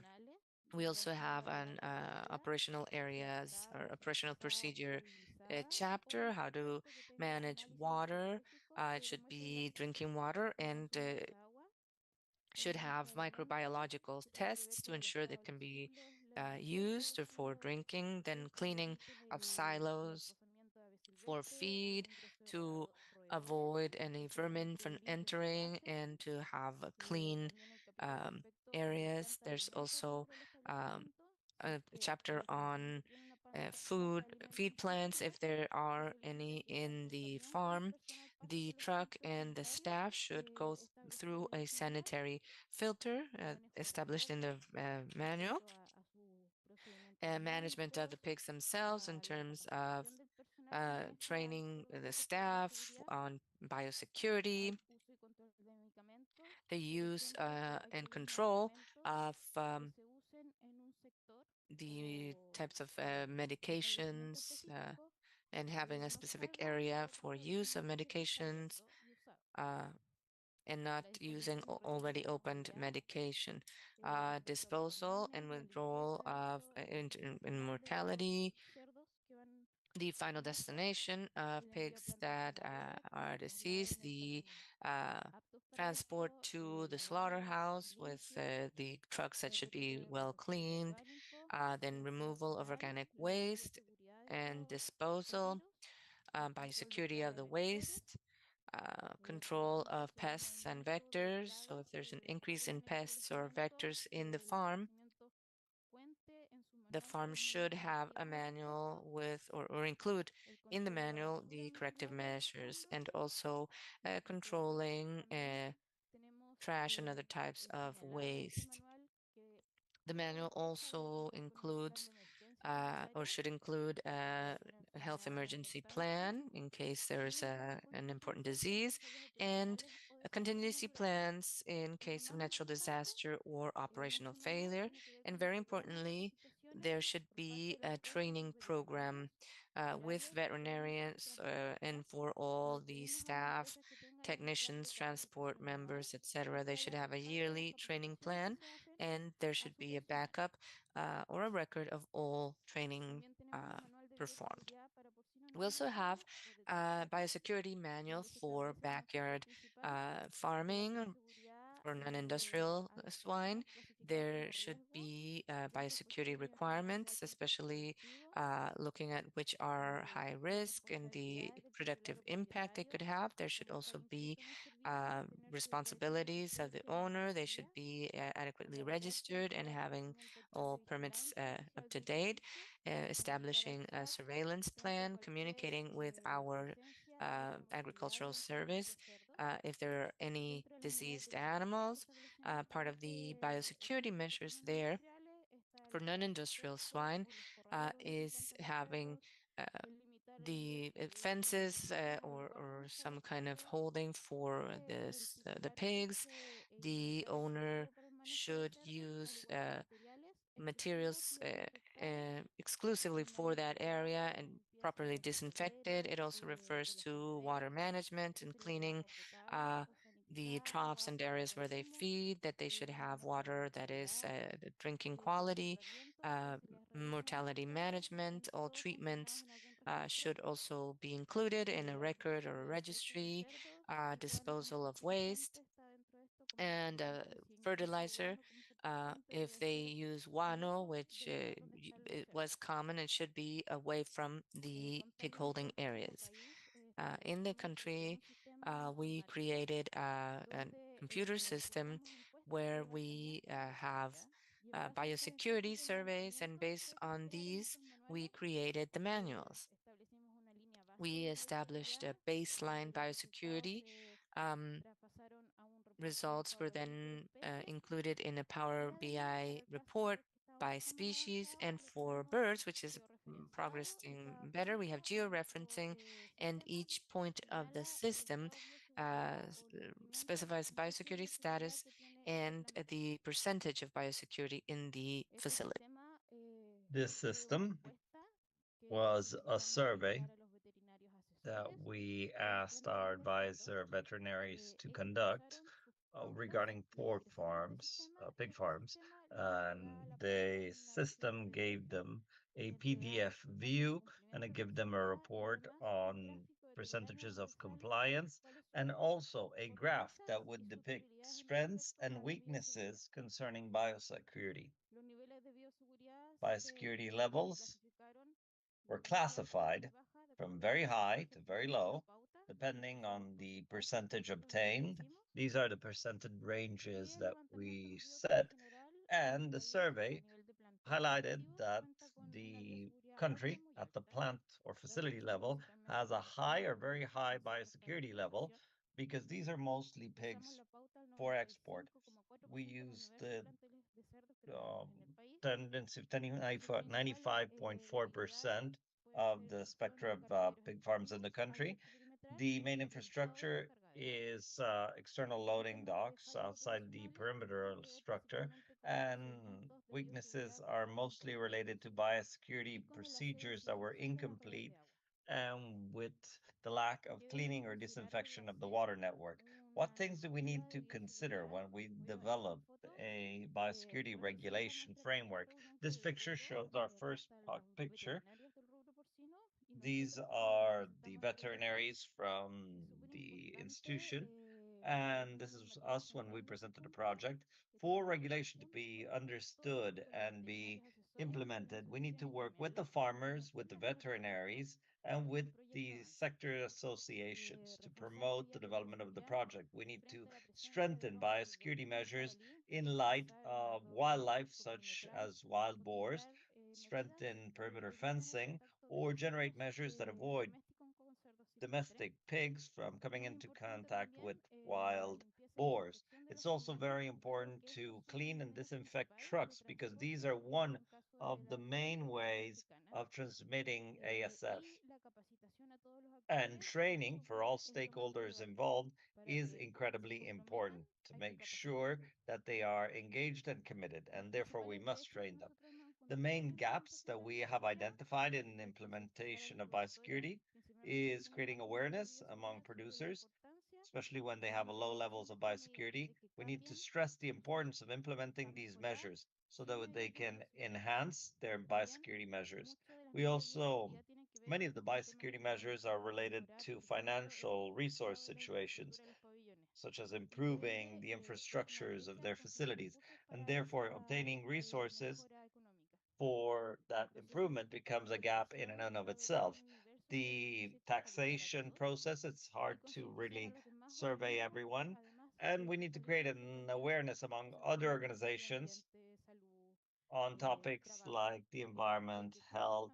We also have an operational areas or operational procedure chapter, how to manage water. It should be drinking water and should have microbiological tests to ensure that can be used for drinking, then cleaning of silos for feed to avoid any vermin from entering and to have clean areas. There's also a chapter on feed plants, if there are any in the farm. The truck and the staff should go through a sanitary filter established in the manual. Management of the pigs themselves in terms of training the staff on biosecurity, the use and control of the types of medications and having a specific area for use of medications and not using already opened medication. Disposal and withdrawal of mortality, the final destination of pigs that are deceased, the uh, transport to the slaughterhouse with the trucks that should be well cleaned, then removal of organic waste and disposal, biosecurity of the waste, control of pests and vectors. So if there's an increase in pests or vectors in the farm should have a manual with or include in the manual the corrective measures and also controlling trash and other types of waste. The manual also includes or should include a health emergency plan in case there's an important disease and contingency plans in case of natural disaster or operational failure. And very importantly, there should be a training program with veterinarians and for all the staff, technicians, transport members, etc. They should have a yearly training plan and there should be a backup or a record of all training performed. We also have a biosecurity manual for backyard farming for non-industrial swine. There should be biosecurity requirements, especially looking at which are high risk and the productive impact they could have. There should also be responsibilities of the owner. They should be adequately registered and having all permits up to date, establishing a surveillance plan, communicating with our agricultural service if there are any diseased animals. Part of the biosecurity measures there for non-industrial swine is having the fences or some kind of holding for the pigs. The owner should use materials exclusively for that area and properly disinfected. It also refers to water management and cleaning the troughs and areas where they feed, that they should have water that is the drinking quality, mortality management. All treatments should also be included in a record or a registry, disposal of waste, and fertilizer. If they use guano, which it was common and should be away from the pig holding areas. In the country, we created a computer system where we have biosecurity surveys, and based on these, we created the manuals. We established a baseline biosecurity. Results were then included in a Power BI report by species, and for birds, which is progressing better, we have georeferencing, and each point of the system specifies biosecurity status and the percentage of biosecurity in the facility. This system was a survey that we asked our advisor veterinaries to conduct regarding pig farms, and the system gave them a PDF view, and it gave them a report on percentages of compliance, and also a graph that would depict strengths and weaknesses concerning biosecurity. Biosecurity levels were classified from very high to very low, depending on the percentage obtained. These are the percentage ranges that we set, and the survey highlighted that the country at the plant or facility level has a high or very high biosecurity level, because these are mostly pigs for export. We use the tendency of 95.4% of the spectra of pig farms in the country. The main infrastructure is external loading docks outside the perimeter structure, and weaknesses are mostly related to biosecurity procedures that were incomplete, and with the lack of cleaning or disinfection of the water network. What things do we need to consider when we develop a biosecurity regulation framework? This picture shows our first picture. These are the veterinaries from the institution, and this is us when we presented the project. For regulation to be understood and be implemented, we need to work with the farmers, with the veterinaries, and with the sector associations to promote the development of the project. We need to strengthen biosecurity measures in light of wildlife, such as wild boars, strengthen perimeter fencing, or generate measures that avoid domestic pigs from coming into contact with wild boars. It's also very important to clean and disinfect trucks, because these are one of the main ways of transmitting ASF. And training for all stakeholders involved is incredibly important to make sure that they are engaged and committed, and therefore we must train them. The main gaps that we have identified in the implementation of biosecurity is creating awareness among producers, especially when they have low levels of biosecurity. We need to stress the importance of implementing these measures so that they can enhance their biosecurity measures. We also, many of the biosecurity measures are related to financial resource situations, such as improving the infrastructures of their facilities, and therefore obtaining resources for that improvement becomes a gap in and of itself. The taxation process, it's hard to really survey everyone, and we need to create an awareness among other organizations on topics like the environment, health,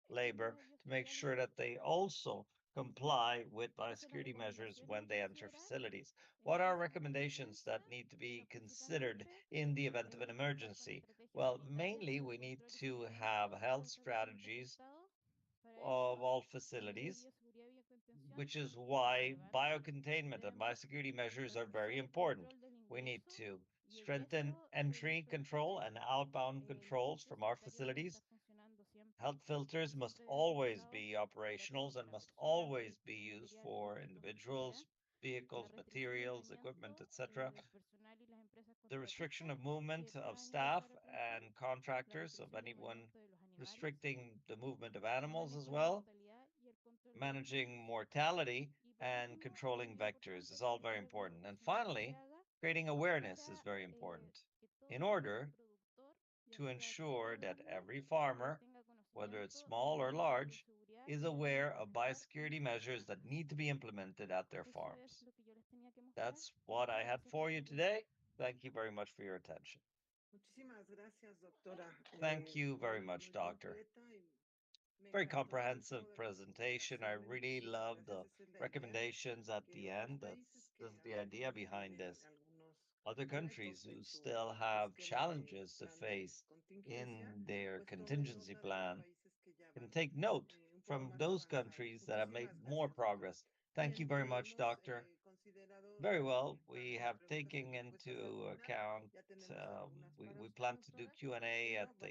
labor, to make sure that they also comply with biosecurity measures when they enter facilities. What are recommendations that need to be considered in the event of an emergency? Well, mainly we need to have health strategies of all facilities, which is why biocontainment and biosecurity measures are very important. We need to strengthen entry control and outbound controls from our facilities. Health filters must always be operational and must always be used for individuals, vehicles, materials, equipment, etc. The restriction of movement of staff and contractors, of anyone restricting the movement of animals as well. Managing mortality and controlling vectors is all very important. And finally, creating awareness is very important in order to ensure that every farmer, whether it's small or large, is aware of biosecurity measures that need to be implemented at their farms. That's what I had for you today. Thank you very much for your attention. Muchísimas gracias, doctora. Thank you very Muy, much, muy doctor. completa y me Very encantó mucho comprehensive de las presentation. I really recomendaciones. love Muchísimas the gracias. Esa es la idea, recommendations at que the otros end. países que That's a the lo idea mejor behind tienen this. algunos Other countries retos who en su still have esquema de challenges to plan de face contingencia, in their pues tomen contingency nota de los plan países que ya can van take note un poco from más those avanzados. countries that have made Muchísimas more gracias, doctora. progress. Thank you Bien, very much, hemos doctor. considerado Very el well, we panel de have preguntas y taken respuestas al into final. account, Ya tenemos algunas para we usted, plan to do doctora. Q&A Pero at vamos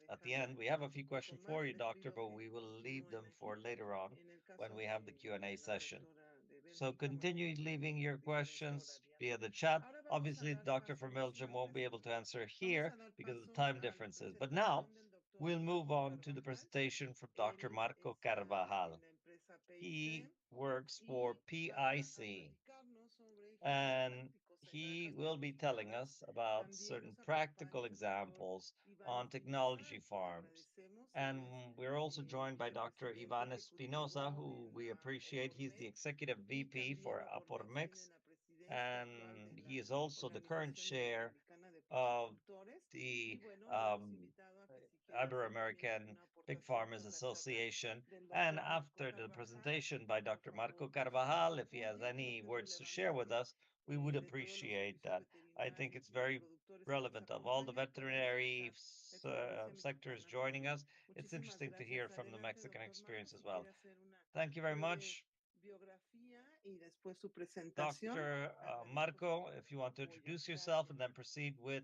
at the dejarlo end. We have a few questions con for más. you, Les doctor, pido but que we will leave them continúen aquí. for later on En el when caso we have the de Q&A la session. doctora de So Bélgica, continue bueno, leaving tenemos your diferencia questions horaria. via the chat. Ahora vamos a Obviously, the dar doctor paso from a Belgium la won't be able to presentación. answer Vamos here a dar because of the paso time a la differences. But now presentación del doctor we'll move Marco on to the Carvajal. presentation from Dr. Él Marco está Carvajal. en la empresa He PIC works y for va a PIC, platicarnos sobre ejemplos and prácticos en he granjas will be telling domesticadas. us about También certain nos practical acompaña el doctor examples Iván on technology Espinosa, a quien farms. agradecemos. Él And es we're also joined by Dr. vicepresidente Ivan ejecutivo Espinosa, who en we la appreciate. He's the Opormex executive y VP también for Opormex tiene Apormex, la presidencia actual and de he la is also the current Organización chair Interamericana de of Porcicultores. Y the bueno, lo hemos invitado a que si quiere hacer también Ibero-American alguna Pig aportación Farmers con la charla Association. del And doctor Marco after the Carvajal, presentation by por Dr. Marco favor Carvajal, nos if he has apoye. any Creo que es words to share with relevante us, we would de todos los appreciate servicios that. I think veterinarios it's y de very productores que nos relevant of all the acompañan. Podemos veterinary escuchar experiencia sectors mexicana joining también. us. It's Muchísimas interesting to hear gracias. from the Adelante, Mexican doctor Marco, experience as si well. quiere hacer una Thank you very breve much. biografía y después su presentación. Dr. Agradezco Marco, su if you want to apoyo. introduce yourself Gracias. and then proceed with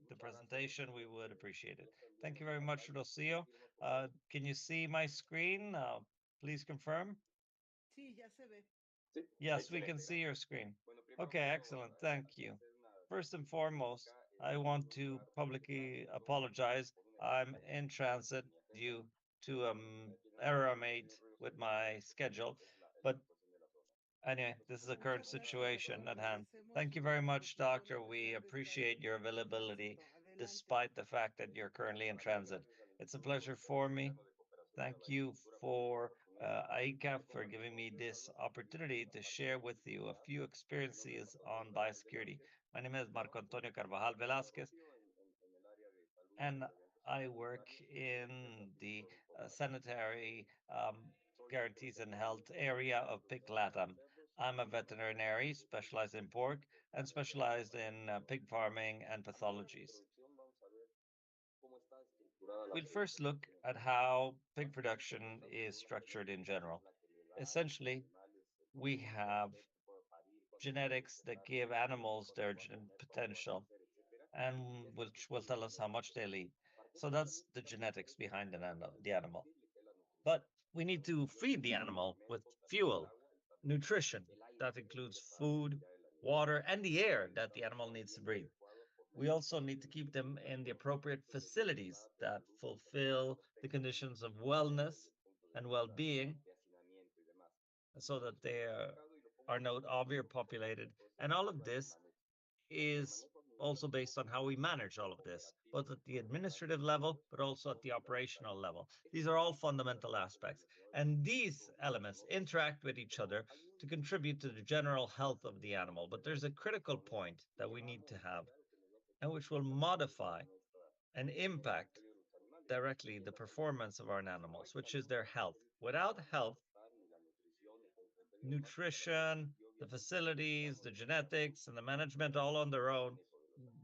the presentation, we would appreciate it. Thank you very much, Rocio. Can you see my screen? Please confirm. Sí, ya se ve. Yes, we can see your screen. Okay, excellent. Thank you. First and foremost, I want to publicly apologize. I'm in transit due to error I made with my schedule, but anyway, this is the current Muchas gracias, situation doctor. at hand. Agradecemos Thank su you very much, participación doctor. a We pesar de estar appreciate your en availability tránsito. Adelante. despite the fact that you're currently in transit. It's a pleasure for me. Thank you for AICA for giving me this opportunity to share with you a few experiences on biosecurity. My name is Marco Antonio Carvajal Velasquez, and I work in the sanitary guarantees and health area of PIC LATAM. I'm a veterinary specialized in pork and specialized in pig farming and pathologies. We'll first look at how pig production is structured in general. Essentially, we have genetics that give animals their potential and which will tell us how much they'll eat. So that's the genetics behind the animal. But we need to feed the animal with fuel, nutrition. That includes food, water, and the air that the animal needs to breathe. We also need to keep them in the appropriate facilities that fulfill the conditions of wellness and well-being so that they are not overpopulated. And all of this is also based on how we manage all of this, both at the administrative level, but also at the operational level. These are all fundamental aspects. And these elements interact with each other to contribute to the general health of the animal. But there's a critical point that we need to have, and which will modify and impact directly the performance of our animals, which is their health. Without health, nutrition, the facilities, the genetics, and the management all on their own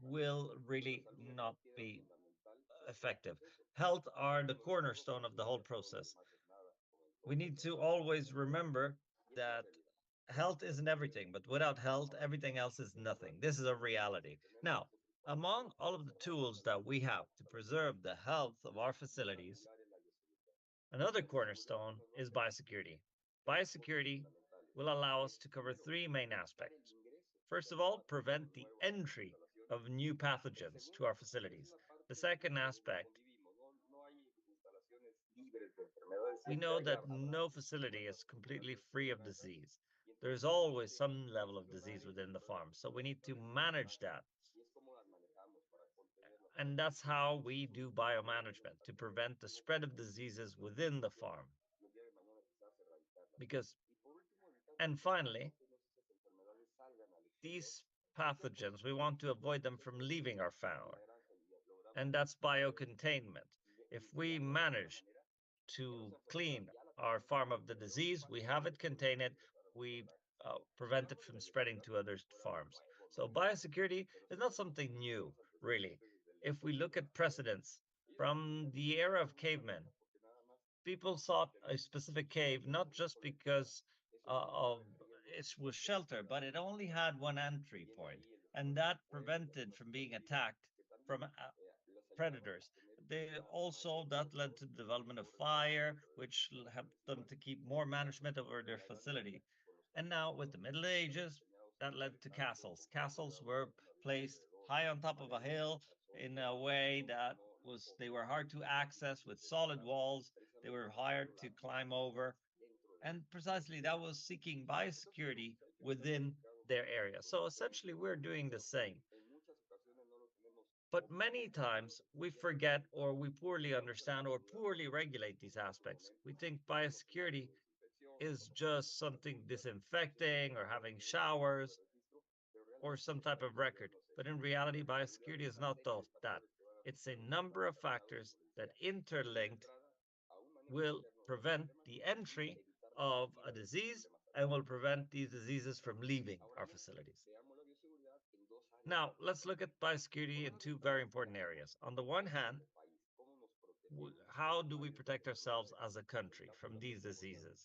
will really not be effective. Health are the cornerstone of the whole process. We need to always remember that health isn't everything, but without health, everything else is nothing. This is a reality. Now, Among all of the tools that we have to preserve the health of our facilities, another cornerstone is biosecurity. Biosecurity will allow us to cover three main aspects. First of all, prevent the entry of new pathogens to our facilities. The second aspect, we know that no facility is completely free of disease. There's always some level of disease within the farm, so we need to manage that. And that's how we do biomanagement to prevent the spread of diseases within the farm. Because, and finally, these pathogens, we want to avoid them from leaving our farm. And that's biocontainment. If we manage to clean our farm of the disease, we have it, contain it, we prevent it from spreading to other farms. So biosecurity is not something new, really. If we look at precedents from the era of cavemen, people sought a specific cave not just because of it was shelter, but it only had one entry point, and that prevented from being attacked from predators. They also that led to the development of fire, which helped them to keep more management over their facility. And now with the Middle Ages, that led to castles. Castles were placed high on top of a hill in a way that was they were hard to access with solid walls. They were hard to climb over. And precisely that was seeking biosecurity within their area. So essentially, we're doing the same. But many times we forget or we poorly understand or poorly regulate these aspects. We think biosecurity is just something disinfecting or having showers or some type of record. But in reality, biosecurity is not that. It's a number of factors that interlinked will prevent the entry of a disease and will prevent these diseases from leaving our facilities. Now, let's look at biosecurity in two very important areas. On the one hand, how do we protect ourselves as a country from these diseases?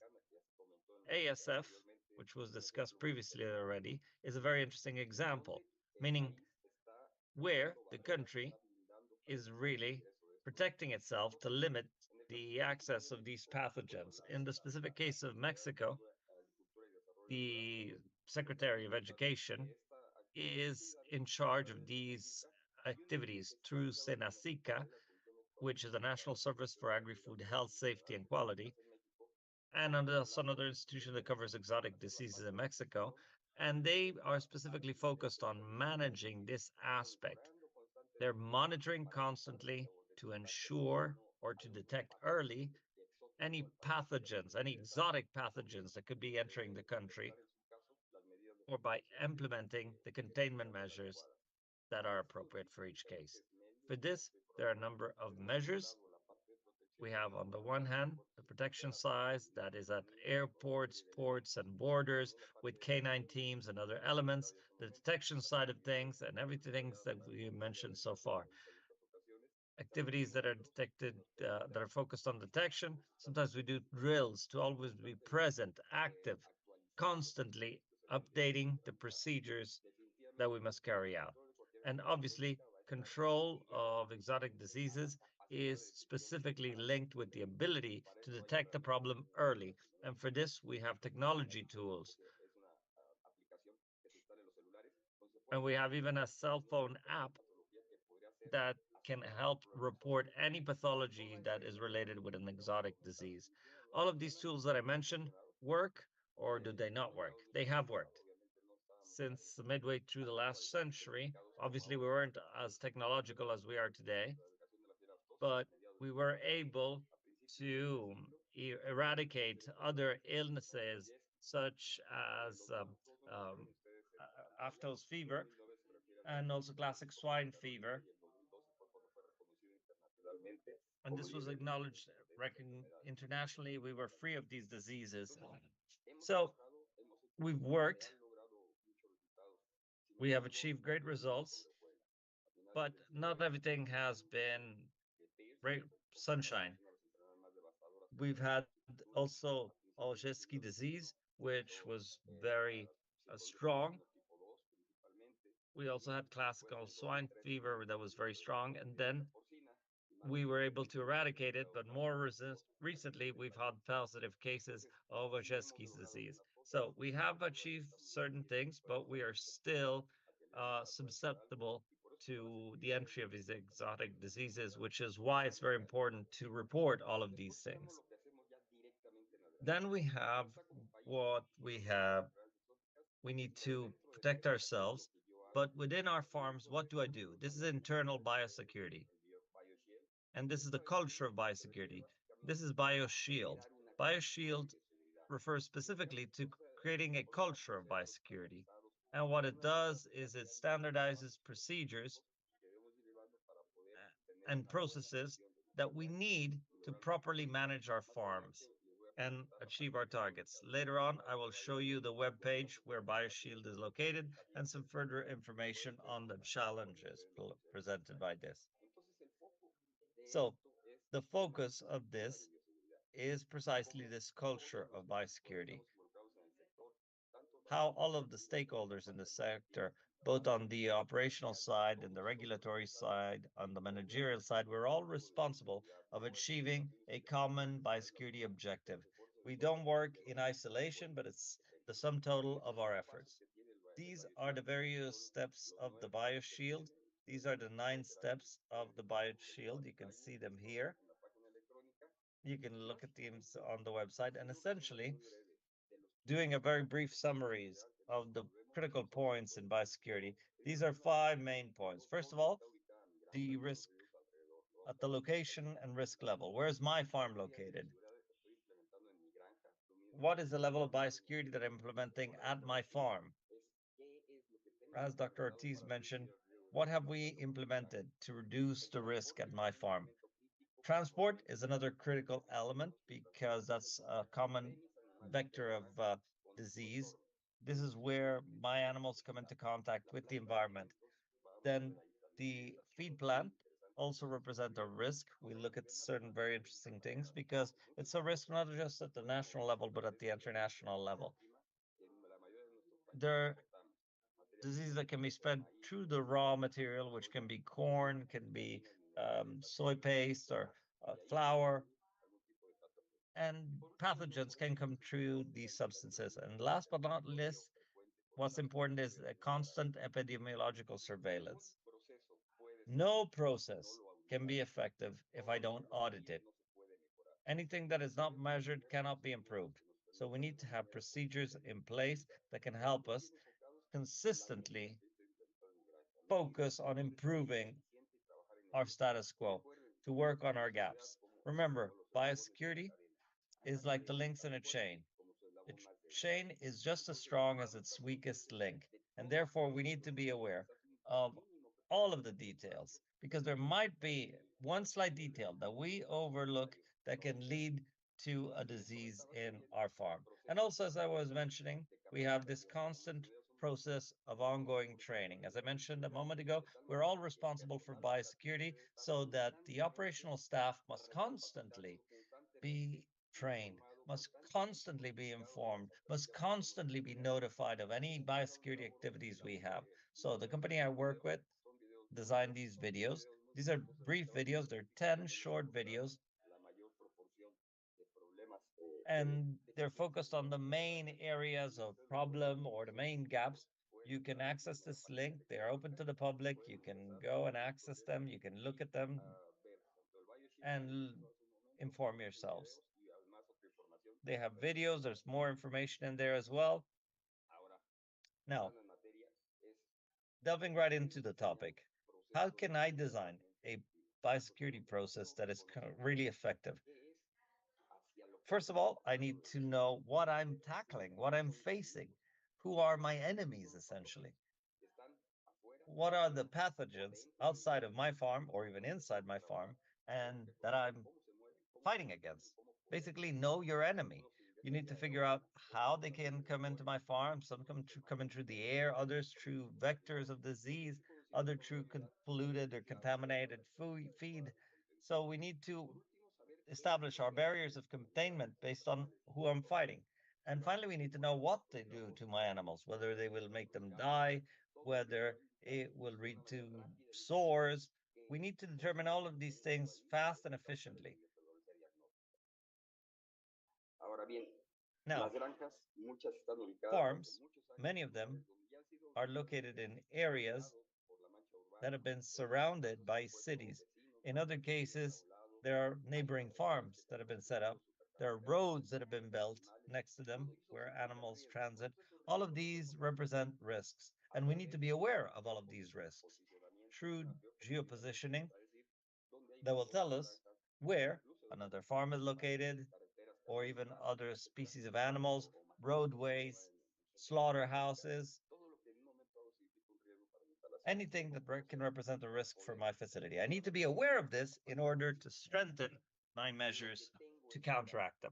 ASF, which was discussed previously already, is a very interesting example, meaning where the country is really protecting itself to limit the access of these pathogens. In the specific case of Mexico, the Secretary of Education is in charge of these activities through Senacica, which is the National Service for Agri-Food Health, Safety, and Quality, and under some other institution that covers exotic diseases in Mexico. And they are specifically focused on managing this aspect. They're monitoring constantly to ensure or to detect early any pathogens, any exotic pathogens that could be entering the country, or by implementing the containment measures that are appropriate for each case. For this, there are a number of measures. We have, on the one hand, the protection side that is at airports, ports, and borders with canine teams and other elements, the detection side of things, and everything that we mentioned so far. Activities that are detected, that are focused on detection. Sometimes we do drills to always be present, active, constantly updating the procedures that we must carry out. And obviously, control of exotic diseases is specifically linked with the ability to detect the problem early. And for this, we have technology tools. And we have even a cell phone app that can help report any pathology that is related with an exotic disease. All of these tools that I mentioned work, or do they not work? They have worked. Since midway through the last century, obviously we weren't as technological as we are today, but we were able to eradicate other illnesses such as Aftos fever and also classic swine fever. And this was acknowledged internationally. We were free of these diseases. So we've worked, we have achieved great results, but not everything has been great sunshine. We've had also Olszewski disease, which was very strong. We also had classical swine fever that was very strong, and then we were able to eradicate it, but more recently we've had positive cases of Oshesky's disease. So we have achieved certain things, but we are still susceptible to the entry of these exotic diseases, which is why it's very important to report all of these things. Then we have what we have. We need to protect ourselves, but within our farms, what do I do? This is internal biosecurity. And this is the culture of biosecurity. This is BioShield. BioShield refers specifically to creating a culture of biosecurity. And what it does is it standardizes procedures and processes that we need to properly manage our farms and achieve our targets. Later on, I will show you the web page where BioShield is located and some further information on the challenges presented by this. So the focus of this is precisely this culture of biosecurity. How all of the stakeholders in the sector, both on the operational side and the regulatory side, on the managerial side, we're all responsible of achieving a common biosecurity objective. We don't work in isolation, but it's the sum total of our efforts. These are the various steps of the BioShield. These are the 9 steps of the BioShield. You can see them here. You can look at them on the website, and essentially doing a very brief summaries of the critical points in biosecurity. These are 5 main points. First of all, the risk at the location and risk level. Where is my farm located? What is the level of biosecurity that I'm implementing at my farm? As Dr. Ortiz mentioned, what have we implemented to reduce the risk at my farm? Transport is another critical element because that's a common vector of disease. This is where my animals come into contact with the environment. Then the feed plant also represent a risk. We look at certain very interesting things because it's a risk not just at the national level, but at the international level. There are diseases that can be spread through the raw material, which can be corn, can be soy paste or flour, and pathogens can come through these substances. And last but not least, what's important is a constant epidemiological surveillance. No process can be effective if I don't audit it. Anything that is not measured cannot be improved. So we need to have procedures in place that can help us consistently focus on improving our status quo, to work on our gaps. Remember, biosecurity is like the links in a chain. The chain is just as strong as its weakest link, and therefore we need to be aware of all of the details because there might be one slight detail that we overlook that can lead to a disease in our farm. And also, as I was mentioning, we have this constant process of ongoing training. As I mentioned a moment ago, we're all responsible for biosecurity so that the operational staff must constantly be trained, must constantly be informed, must constantly be notified of any biosecurity activities we have. So the company I work with designed these videos. These are brief videos. They're 10 short videos, and they're focused on the main areas of problem or the main gaps. You can access this link. They're open to the public. You can go and access them. You can look at them and inform yourselves. They have videos. There's more information in there as well. Now, delving right into the topic, how can I design a biosecurity process that is really effective? First of all, I need to know what I'm tackling, what I'm facing. Who are my enemies, essentially? What are the pathogens outside of my farm or even inside my farm and that I'm fighting against? Basically, know your enemy. You need to figure out how they can come into my farm. Some come in through the air, others through vectors of disease, other through polluted or contaminated feed. So we need to establish our barriers of containment based on who I'm fighting. And finally, we need to know what they do to my animals, whether they will make them die, whether It will lead to sores. We need to determine all of these things fast and efficiently. Now, farms, many of them are located in areas that have been surrounded by cities. In other cases, there are neighboring farms that have been set up. There are roads that have been built next to them where animals transit. All of these represent risks, and we need to be aware of all of these risks. True geopositioning that will tell us where another farm is located, or even other species of animals, roadways, slaughterhouses, anything that can represent a risk for my facility. I need to be aware of this in order to strengthen my measures to counteract them.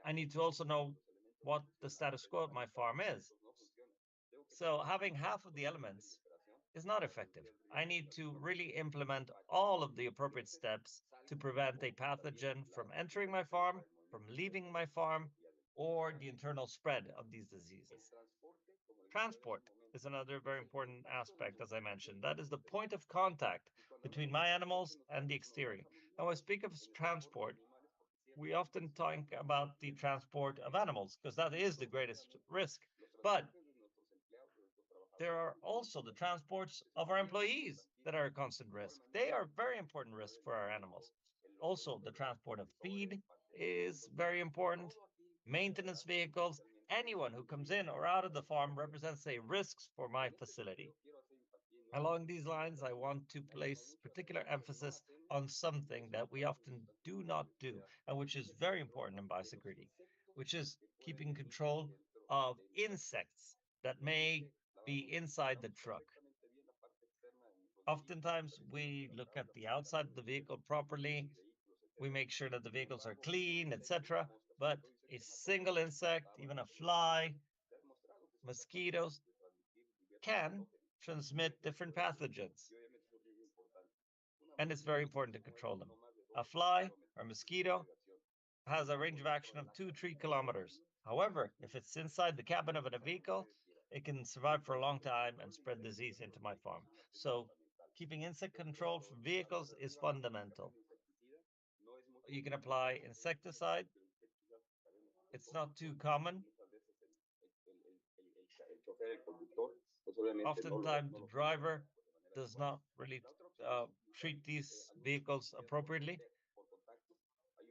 I need to also know what the status quo of my farm is. So having half of the elements is not effective. I need to really implement all of the appropriate steps to prevent a pathogen from entering my farm, from leaving my farm, or the internal spread of these diseases. Transport is another very important aspect, as I mentioned. That is the point of contact between my animals and the exterior. And when I speak of transport, we often talk about the transport of animals because that is the greatest risk. But there are also the transports of our employees that are a constant risk. They are very important risk for our animals. Also, the transport of feed is very important. Maintenance vehicles, anyone who comes in or out of the farm represents a risk for my facility. Along these lines, I want to place particular emphasis on something that we often do not do, and which is very important in biosecurity, which is keeping control of insects that may be inside the truck. Oftentimes, we look at the outside of the vehicle properly, we make sure that the vehicles are clean, etc. But a single insect, even a fly, mosquitoes, can transmit different pathogens. And it's very important to control them. A fly or mosquito has a range of action of 2-3 kilometers. However, if it's inside the cabin of a vehicle, it can survive for a long time and spread disease into my farm. So keeping insect control from vehicles is fundamental. You can apply insecticide. It's not too common. Oftentimes, the driver does not really treat these vehicles appropriately.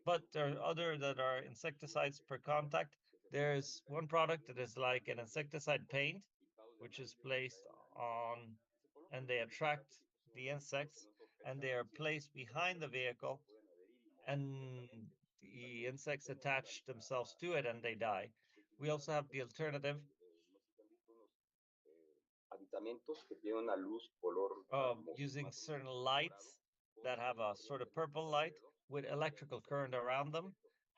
But there are other that are insecticides per contact. There's one product that is like an insecticide paint, which is placed on, and they attract the insects, and they are placed behind the vehicle, and the insects attach themselves to it and they die. We also have the alternative of using certain lights that have a sort of purple light with electrical current around them,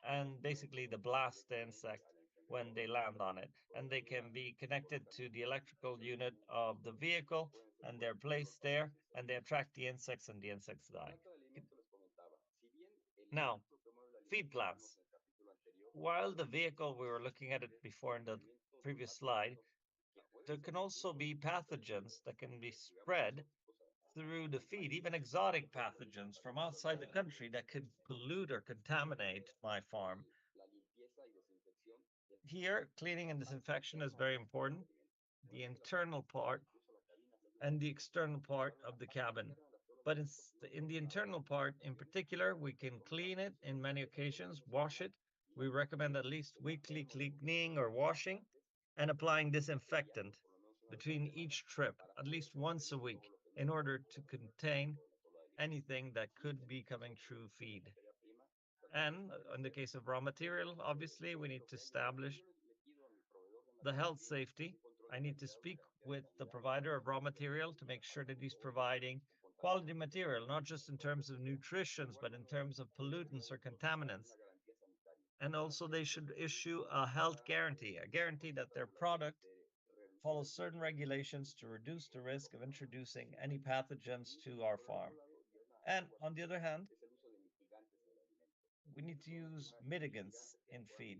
and basically they blast the insect when they land on it. And they can be connected to the electrical unit of the vehicle, and they're placed there, and they attract the insects, and the insects die. Now, feed plants. While the vehicle, we were looking at it before in the previous slide, there can also be pathogens that can be spread through the feed, even exotic pathogens from outside the country that could pollute or contaminate my farm. Here, cleaning and disinfection is very important. The internal part and the external part of the cabin. But in the internal part in particular, we can clean it in many occasions, wash it. We recommend at least weekly cleaning or washing and applying disinfectant between each trip, at least once a week, in order to contain anything that could be coming through feed. And in the case of raw material, obviously, we need to establish the health safety. I need to speak with the provider of raw material to make sure that he's providing quality material, not just in terms of nutrition, but in terms of pollutants or contaminants. And also they should issue a health guarantee, a guarantee that their product follows certain regulations to reduce the risk of introducing any pathogens to our farm. And on the other hand, we need to use mitigants in feed.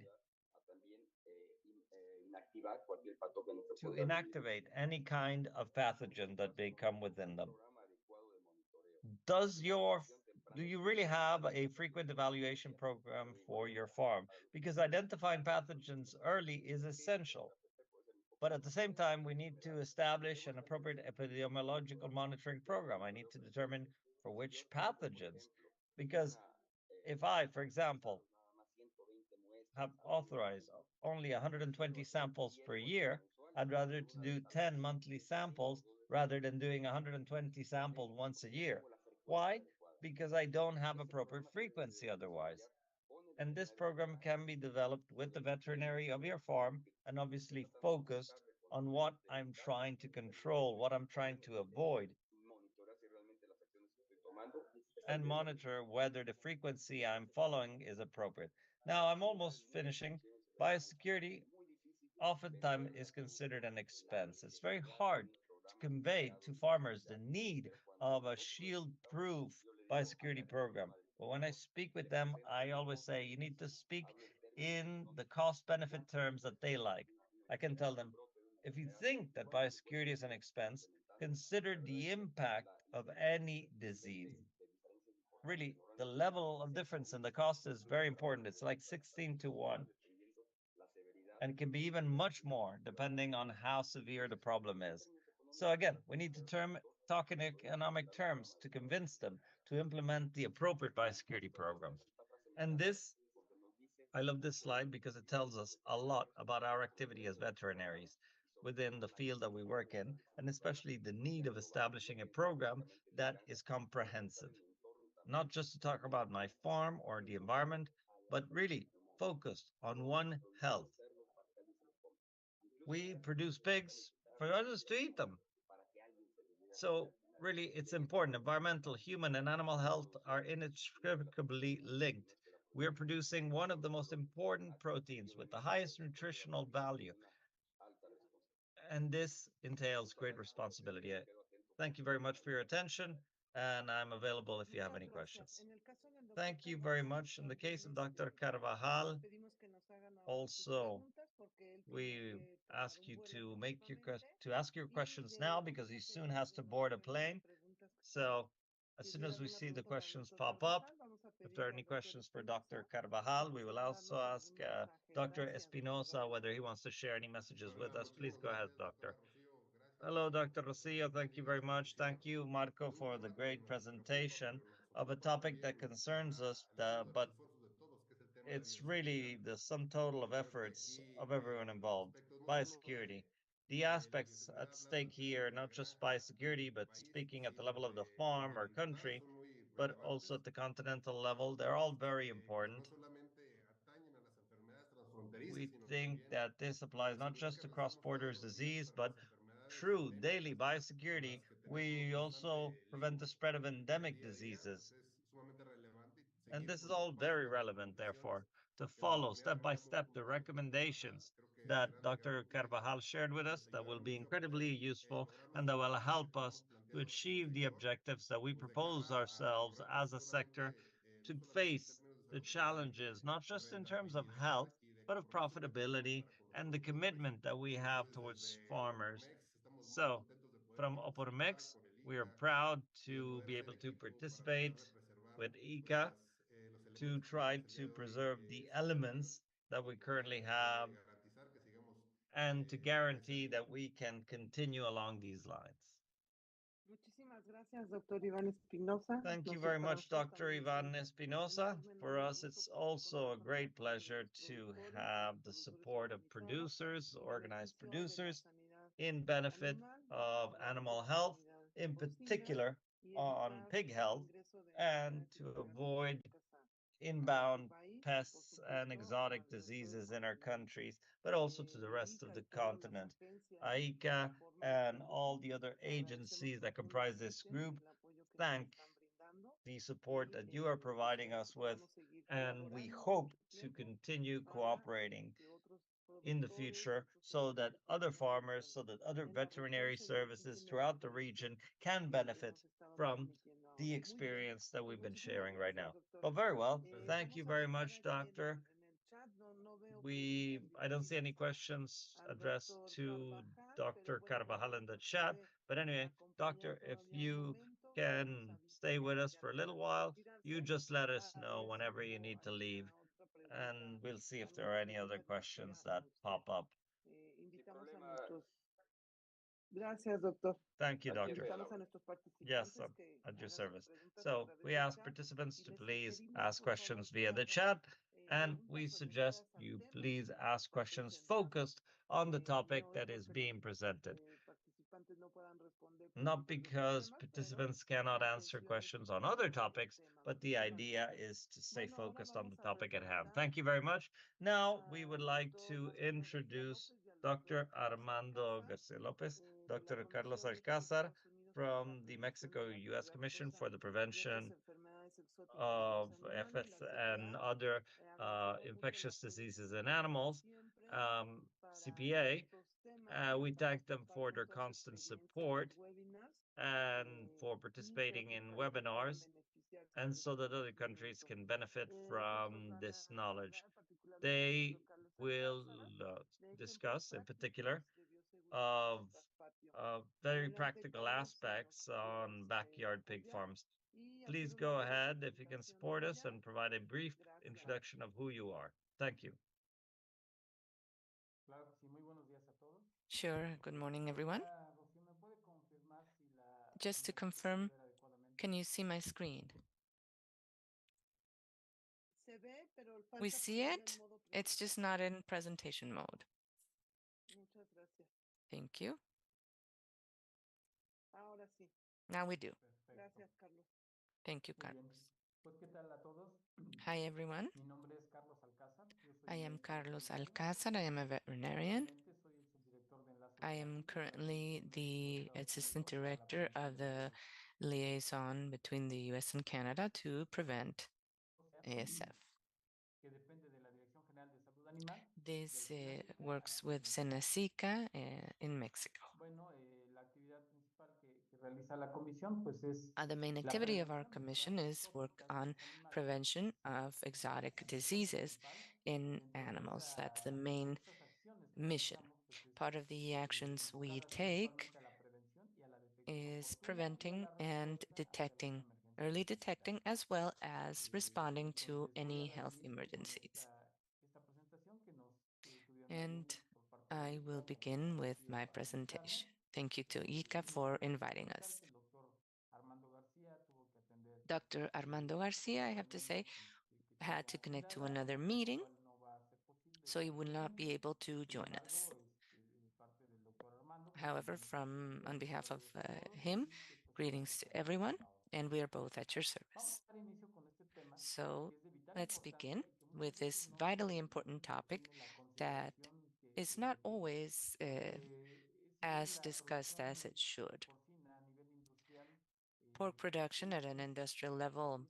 to inactivate any kind of pathogen that may come within them. Do you really have a frequent evaluation program for your farm? Because identifying pathogens early is essential. But at the same time, we need to establish an appropriate epidemiological monitoring program. I need to determine for which pathogens. Because if I, for example, have authorized only 120 samples per year, I'd rather to do 10 monthly samples rather than doing 120 samples once a year. Why? Because I don't have a proper frequency otherwise. And this program can be developed with the veterinary of your farm and obviously focused on what I'm trying to control, what I'm trying to avoid, and monitor whether the frequency I'm following is appropriate. Now, I'm almost finishing. Biosecurity oftentimes is considered an expense. It's very hard to convey to farmers the need of a shield-proof biosecurity program. But when I speak with them, I always say you need to speak in the cost-benefit terms that they like. I can tell them, if you think that biosecurity is an expense, consider the impact of any disease. Really, the level of difference in the cost is very important. It's like 16 to 1 and can be even much more depending on how severe the problem is. So again, we need to talk in economic terms to convince them to implement the appropriate biosecurity program. And this, I love this slide because it tells us a lot about our activity as veterinaries within the field that we work in, and especially the need of establishing a program that is comprehensive. Not just to talk about my farm or the environment, but really focused on one health. We produce pigs for others to eat them. So really, it's important. Environmental, human, and animal health are inextricably linked. We're producing one of the most important proteins with the highest nutritional value. And this entails great responsibility. Thank you very much for your attention, and I'm available if you have any questions. Thank you very much. In the case of Dr. Carvajal, also, we ask you to ask your questions now because he soon has to board a plane. So as soon as we see the questions pop up, if there are any questions for Dr. Carvajal, we will also ask Dr. Espinosa whether he wants to share any messages with us. Please go ahead, Doctor. Hello, Dr. Rosillo. Thank you very much. Thank you, Marco, for the great presentation of a topic that concerns us, but it's really the sum total of efforts of everyone involved. Biosecurity. The aspects at stake here, not just biosecurity, but speaking at the level of the farm or country, but also at the continental level, they're all very important. We think that this applies not just to cross-borders disease, but through daily biosecurity, we also prevent the spread of endemic diseases. And this is all very relevant, therefore, to follow step by step the recommendations that Dr. Carvajal shared with us that will be incredibly useful and that will help us to achieve the objectives that we propose ourselves as a sector to face the challenges, not just in terms of health, but of profitability and the commitment that we have towards farmers. So, from Opormex, we are proud to be able to participate with ICA to try to preserve the elements that we currently have and to guarantee that we can continue along these lines. Thank you very much, Dr. Ivan Espinosa. For us, it's also a great pleasure to have the support of producers, organized producers, in benefit of animal health, in particular on pig health, and to avoid inbound pests and exotic diseases in our countries, but also to the rest of the continent. AICA and all the other agencies that comprise this group thank the support that you are providing us with, and we hope to continue cooperating in the future so that other farmers, so that other veterinary services throughout the region can benefit from the experience that we've been sharing right now. Well, very well. Thank you very much, Doctor. I don't see any questions addressed to Dr. Carvajal in the chat. But anyway, doctor, if you can stay with us for a little while, you just let us know whenever you need to leave, and we'll see if there are any other questions that pop up. Gracias, doctor. Thank you, doctor. Invitamos a nuestros Yes, participantes que at your hagan sus service. preguntas a So través we del ask chat participants y to les please sugerimos, ask por favor, questions via the todas chat, and preguntas we suggest orientadas al you tema please que ask está questions presentando. focused on the topic No es that is porque being los presented. participantes no puedan responder por Not otros because temas, pero participants la cannot answer intención es questions on enfocarnos other en el topics, tema. but the Muchísimas idea gracias. is to stay Bueno, ahora focused on the vamos a topic at hand. presentar Thank you very much. Now we would al like doctor to Armando García introduce López y al Dr. doctor Carlos Armando Alcázar, Garcia Lopez, de la Dr. Carlos Comisión de Alcázar Estados Unidos para la from the Prevención de la Mexico-US Commission Tuberculosis for the y Prevention otras enfermedades exóticas de of los animales, FS la and CPA. other Agradecemos mucho la infectious presencia diseases de in ellos, como animals, siempre, para CPA. estos temas, We para thank them for compartir their toda su constant experiencia en support los webinars and for y participating que otros in países puedan webinars, beneficiarse and de so este that other countries conocimiento. can benefit Muchos from van this a knowledge. hablar, particularmente They el doctor Carlos will Alcázar, de discuss, ejemplos in particular, prácticos de bioseguridad of en traspatio. very Adelante, practical Carlos, si nos aspects pudieras on backyard pig apoyar farms. y Please hacer una go breve ahead if you can presentación support us inicial. and provide a brief Gracias. introduction of who you are. Thank you. Sure. Good morning, everyone. Just to confirm, can you see my screen? Se ve, pero We falta see ponerle it. el modo It's just not in presentation mode. Muchas gracias. Thank you. Ahora sí. Now we do. Gracias, Carlos. Thank you, Carlos. Hi, everyone. I am Carlos Alcázar. I am a veterinarian. I am currently the Assistant Director of the liaison between the US and Canada to prevent ASF. This works with Senacica in Mexico. The main activity of our commission is work on prevention of exotic diseases in animals. That's the main mission. Part of the actions we take is preventing and detecting, early detecting, as well as responding to any health emergencies. And I will begin with my presentation. Thank you to ICA for inviting us. Dr. Armando Garcia, I have to say, had to connect to another meeting, so he would not be able to join us. However, on behalf of him, greetings to everyone, and we are both at your service. So let's begin with this vitally important topic that is not always as discussed as it should. Pork production at an industrial level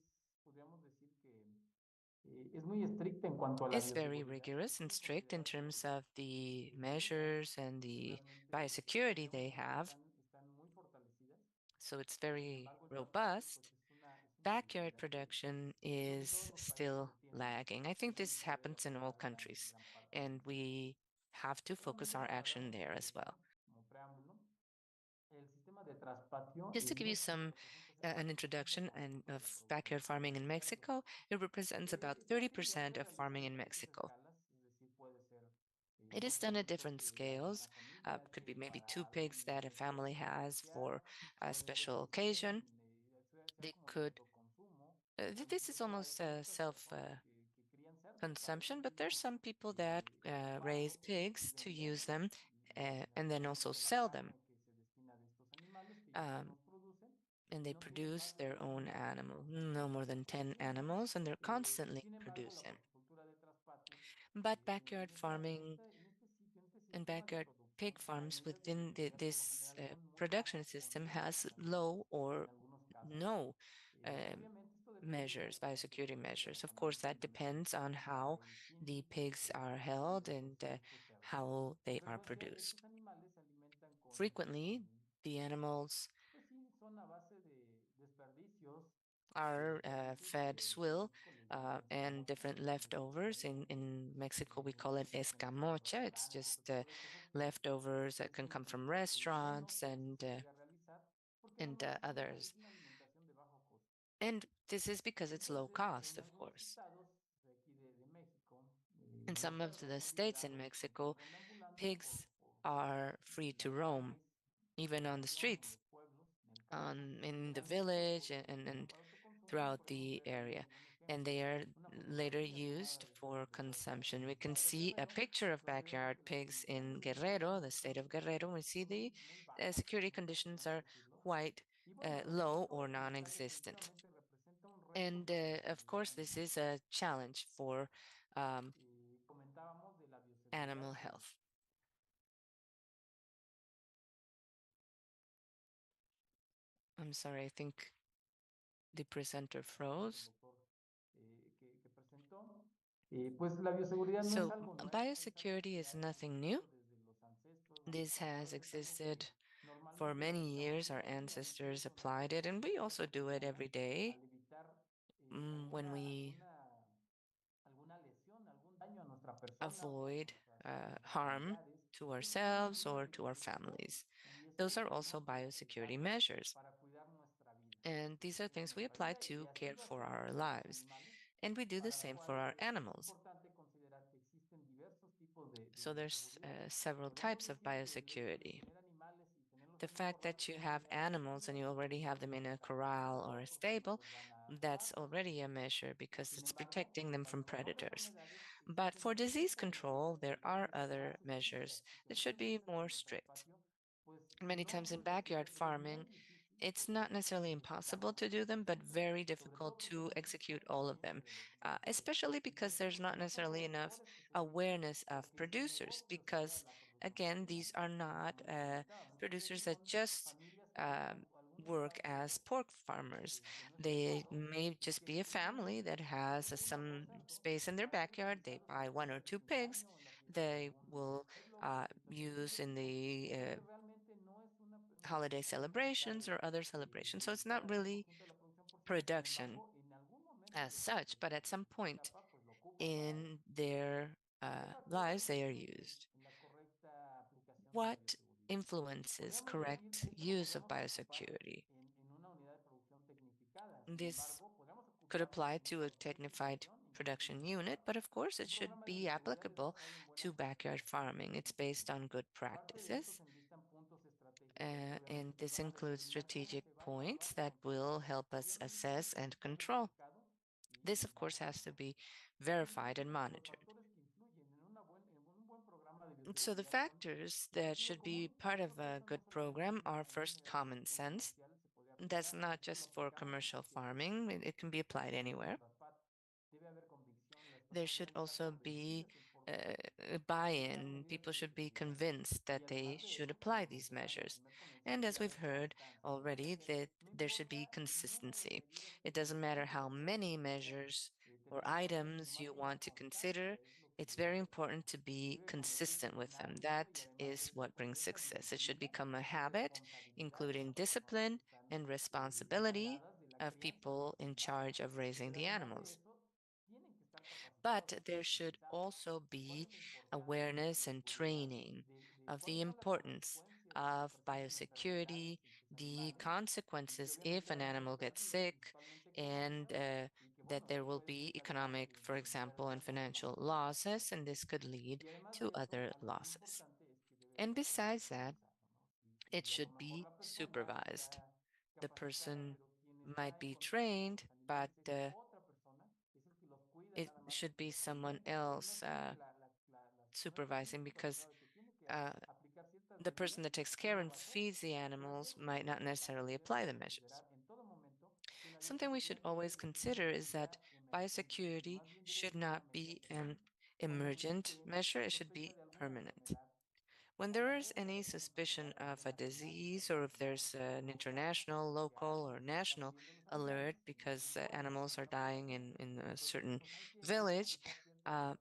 is very rigorous and strict in terms of the measures and the biosecurity they have. So it's very robust. Backyard production is still lagging. I think this happens in all countries, and we have to focus our action there as well. Just to give you an introduction of backyard farming in Mexico, it represents about 30% of farming in Mexico. It is done at different scales. Could be maybe 2 pigs that a family has for a special occasion. They could, this is almost self-consumption, but there's some people that raise pigs to use them and then also sell them. And they produce their own animal, no more than 10 animals, and they're constantly producing. But backyard farming and backyard pig farms within this production system has low or no measures, biosecurity measures. Of course, that depends on how the pigs are held and how they are produced. Frequently, the animals are fed swill and different leftovers. In Mexico, we call it escamocha. It's just leftovers that can come from restaurants and others. And this is because it's low cost, of course. In some of the states in Mexico, pigs are free to roam, even on the streets, in the village and throughout the area. And they are later used for consumption. We can see a picture of backyard pigs in Guerrero, the state of Guerrero. We see the security conditions are quite low or non-existent. And of course, this is a challenge for um, animal health. I'm sorry, I think the presenter froze. So, biosecurity is nothing new. This has existed for many years. Our ancestors applied it, and we also do it every day when we avoid harm to ourselves or to our families. Those are also biosecurity measures. And these are things we apply to care for our lives. And we do the same for our animals. So there's several types of biosecurity. The fact that you have animals and you already have them in a corral or a stable, that's already a measure because it's protecting them from predators. But for disease control, there are other measures that should be more strict. Many times in backyard farming, it's not necessarily impossible to do them, but very difficult to execute all of them, especially because there's not necessarily enough awareness of producers. Because, again, these are not producers that just work as pork farmers. They may just be a family that has some space in their backyard. They buy one or two pigs. They will use in the holiday celebrations or other celebrations. So it's not really production as such, but at some point in their lives, they are used. What influences correct use of biosecurity? This could apply to a technified production unit, but of course it should be applicable to backyard farming. It's based on good practices. And this includes strategic points that will help us assess and control. This, of course, has to be verified and monitored. So, the factors that should be part of a good program are first common sense. That's not just for commercial farming, it can be applied anywhere. There should also be a buy-in. People should be convinced that they should apply these measures. And as we've heard already, that there should be consistency. It doesn't matter how many measures or items you want to consider, it's very important to be consistent with them. That is what brings success. It should become a habit, including discipline and responsibility of people in charge of raising the animals. But there should also be awareness and training of the importance of biosecurity, the consequences if an animal gets sick, and that there will be economic, for example, and financial losses, and this could lead to other losses. And besides that, it should be supervised. The person might be trained, but it should be someone else supervising because uh, the person that takes care and feeds the animals might not necessarily apply the measures. Something we should always consider is that biosecurity should not be an emergent measure, it should be permanent. When there is any suspicion of a disease or if there's an international, local, or national alert because animals are dying in a certain village, uh,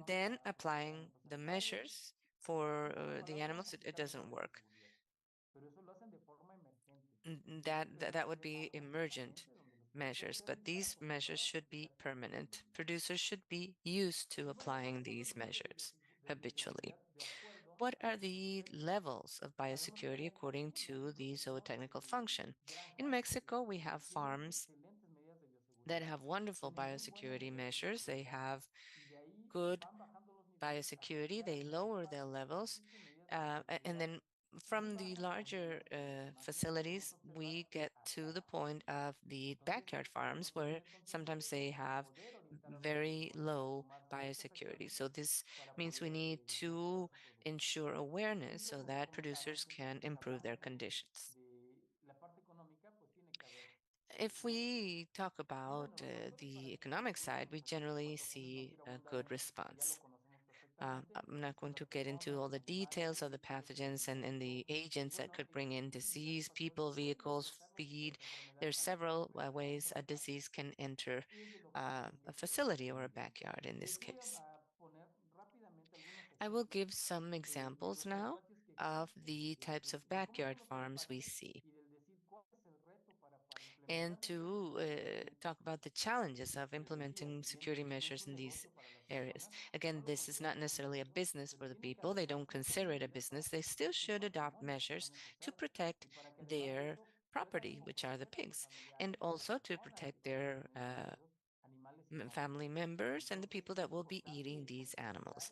then applying the measures for the animals, it doesn't work. That would be emergent. measures, but these measures should be permanent. Producers should be used to applying these measures habitually. What are the levels of biosecurity according to the zootechnical function? In Mexico, we have farms that have wonderful biosecurity measures. They have good biosecurity, they lower their levels, and then from the larger facilities, we get to the point of the backyard farms where sometimes they have very low biosecurity. So this means we need to ensure awareness so that producers can improve their conditions. If we talk about the economic side, we generally see a good response. I'm not going to get into all the details of the pathogens and the agents that could bring in disease, people, vehicles, feed. There's several ways a disease can enter a facility or a backyard in this case. I will give some examples now of the types of backyard farms we see and to talk about the challenges of implementing security measures in these areas. Again, this is not necessarily a business for the people. They don't consider it a business. They still should adopt measures to protect their property, which are the pigs, and also to protect their family members and the people that will be eating these animals.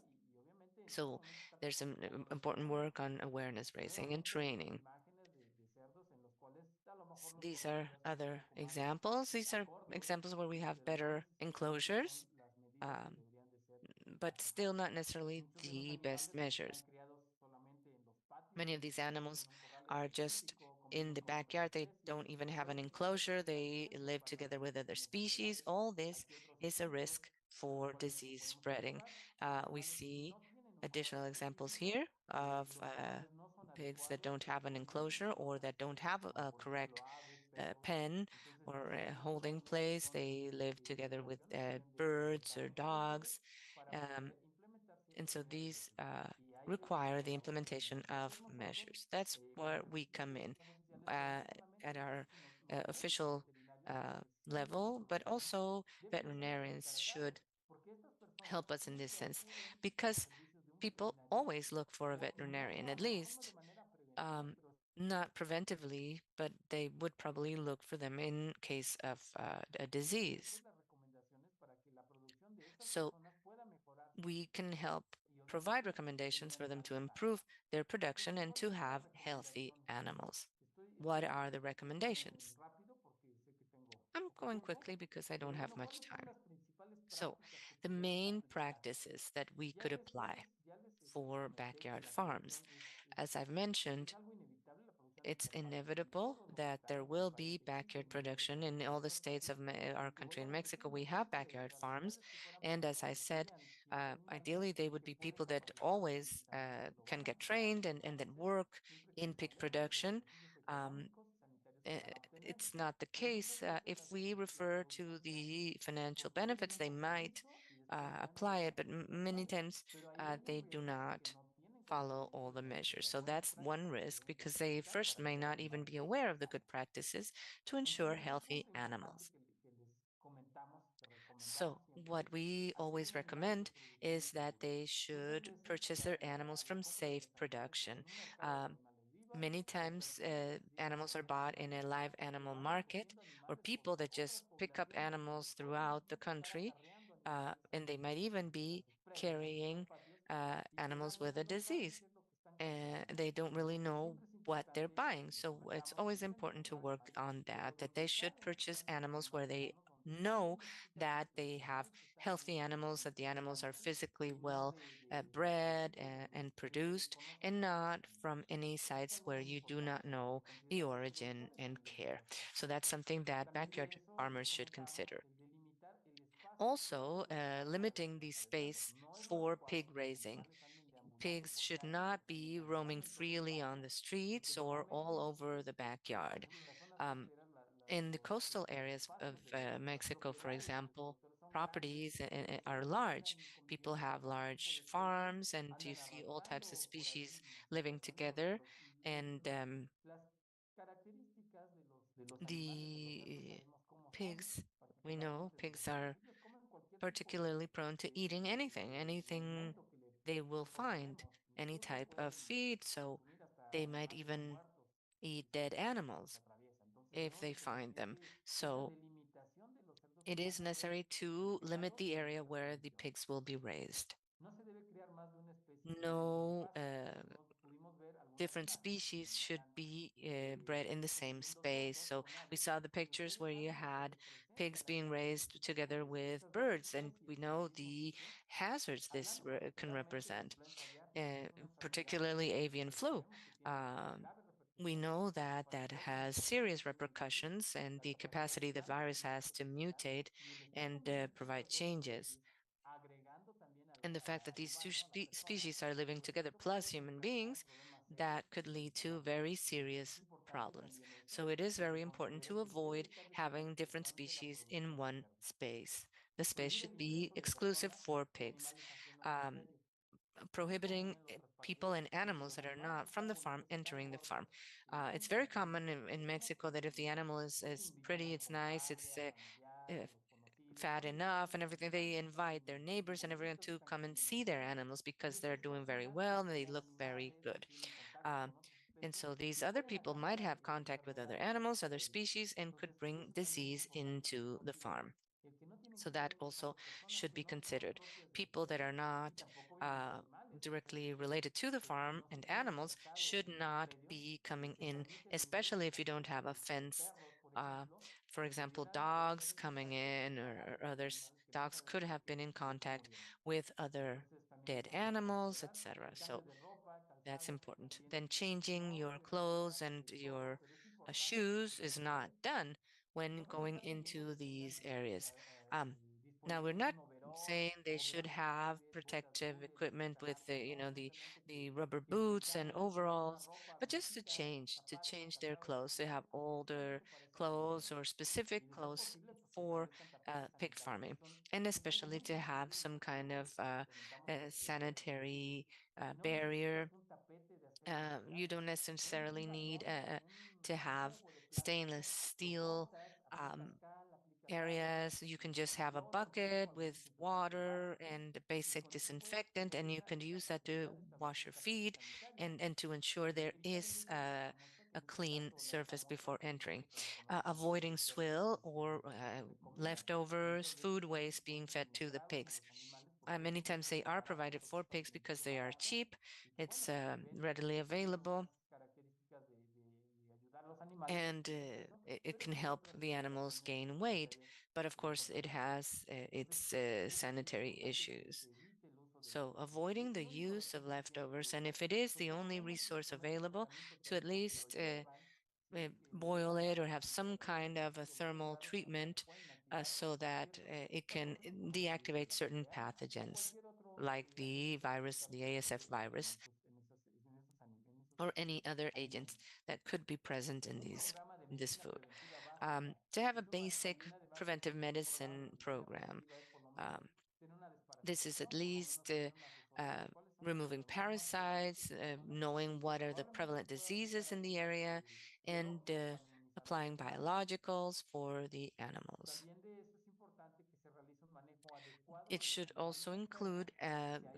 So there's some important work on awareness raising and training. These are other examples. These are examples where we have better enclosures, um, but still not necessarily the best measures. Many of these animals are just in the backyard. They don't even have an enclosure. They live together with other species. All this is a risk for disease spreading. We see additional examples here of pigs that don't have an enclosure or that don't have a correct pen or a holding place. They live together with birds or dogs. Um, and so these require the implementation of measures. That's where we come in uh, at our official level, but also veterinarians should help us in this sense because people always look for a veterinarian, at least um, not preventively, but they would probably look for them in case of a disease. So we can help provide recommendations for them to improve their production and to have healthy animals. What are the recommendations? I'm going quickly because I don't have much time. So, the main practices that we could apply for backyard farms, as I've mentioned, it's inevitable that there will be backyard production in all the states of our country. In Mexico, we have backyard farms. And as I said, ideally, they would be people that always can get trained and then work in pig production. Um, it's not the case. If we refer to the financial benefits, they might apply it, but many times they do not follow all the measures. So that's one risk because they first may not even be aware of the good practices to ensure healthy animals. So, what we always recommend is that they should purchase their animals from safe production. Um, Many times, animals are bought in a live animal market or people that just pick up animals throughout the country, and they might even be carrying animals with a disease. And they don't really know what they're buying. So it's always important to work on that, that they should purchase animals where they know that they have healthy animals, that the animals are physically well bred and produced, and not from any sites where you do not know the origin and care. So that's something that backyard farmers should consider. Also, limiting the space for pig raising. Pigs should not be roaming freely on the streets or all over the backyard. Um, in the coastal areas of Mexico, for example, properties are large. People have large farms, and you see all types of species living together. And the pigs, we know pigs are particularly prone to eating anything they will find, any type of feed. So they might even eat dead animals if they find them. So it is necessary to limit the area where the pigs will be raised. No different species should be bred in the same space. So we saw the pictures where you had pigs being raised together with birds, and we know the hazards this can represent, particularly avian flu. Um, we know that that has serious repercussions and the capacity the virus has to mutate and provide changes. And the fact that these two species are living together plus human beings, that could lead to very serious problems. So it is very important to avoid having different species in one space. The space should be exclusive for pigs. Um, Prohibiting people and animals that are not from the farm entering the farm. It's very common in Mexico that if the animal is pretty, it's nice, it's uh, fat enough and everything, they invite their neighbors and everyone to come and see their animals because they're doing very well and they look very good. Um, and so these other people might have contact with other animals, other species, and could bring disease into the farm. So that also should be considered. People that are not uh, directly related to the farm and animals should not be coming in, especially if you don't have a fence. Uh, for example, dogs coming in or others, dogs could have been in contact with other dead animals, etc. So that's important. Then changing your clothes and your shoes is not done when going into these areas. Um, Now we're not saying they should have protective equipment with the rubber boots and overalls, but just to change their clothes. They have older clothes or specific clothes for pig farming, and especially to have some kind of sanitary barrier. You don't necessarily need to have stainless steel um, areas. You can just have a bucket with water and a basic disinfectant, and you can use that to wash your feet and to ensure there is a clean surface before entering. Avoiding swill or leftovers, food waste being fed to the pigs. Many times they are provided for pigs because they are cheap, it's readily available, and it can help the animals gain weight. But of course, it has its sanitary issues. So avoiding the use of leftovers, and if it is the only resource available, to at least boil it or have some kind of a thermal treatment so that it can deactivate certain pathogens like the virus, the ASF virus, or any other agents that could be present in this food. To have a basic preventive medicine program. Um, this is at least removing parasites, knowing what are the prevalent diseases in the area, and applying biologicals for the animals. It should also include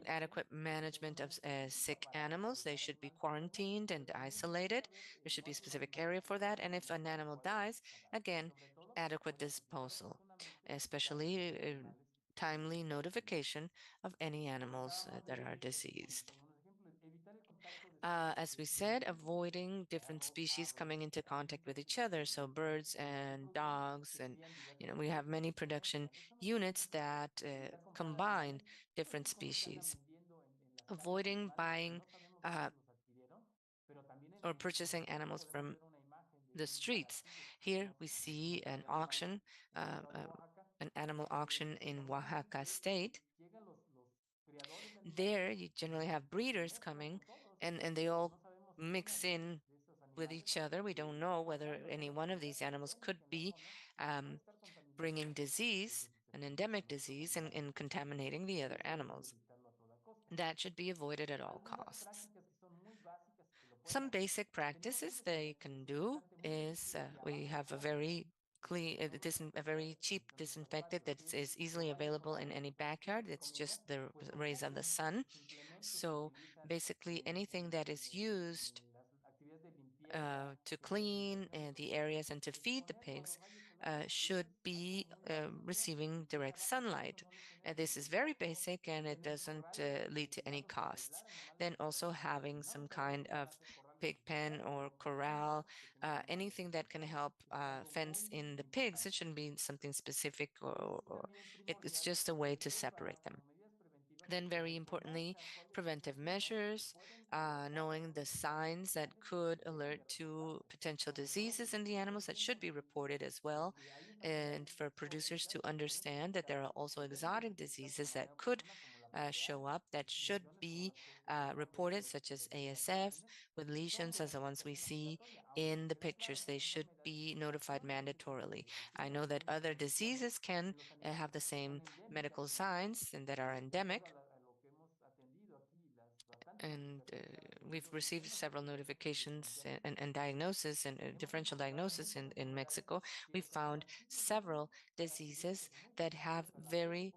adequate management of sick animals. They should be quarantined and isolated. There should be a specific area for that. And if an animal dies, again, adequate disposal, especially timely notification of any animals that are diseased. As we said, avoiding different species coming into contact with each other, so birds and dogs, and we have many production units that combine different species. Avoiding buying or purchasing animals from the streets. Here we see an auction, an animal auction in Oaxaca state. There you generally have breeders coming and they all mix in with each other. We don't know whether any one of these animals could be um, bringing disease, an endemic disease, and contaminating the other animals. That should be avoided at all costs. Some basic practices they can do is we have a very a very cheap disinfectant that is easily available in any backyard. It's just the rays of the sun. So basically, anything that is used to clean the areas and to feed the pigs should be receiving direct sunlight. This is very basic and it doesn't lead to any costs. Then also having some kind of pig pen or corral, anything that can help fence in the pigs. It shouldn't be something specific or it's just a way to separate them. Then, very importantly, preventive measures, knowing the signs that could alert to potential diseases in the animals that should be reported as well, and for producers to understand that there are also exotic diseases that could show up that should be reported, such as ASF, with lesions as the ones we see in the pictures. They should be notified mandatorily. I know that other diseases can have the same medical signs and that are endemic, and we've received several notifications and diagnosis and differential diagnosis in Mexico. We found several diseases that have very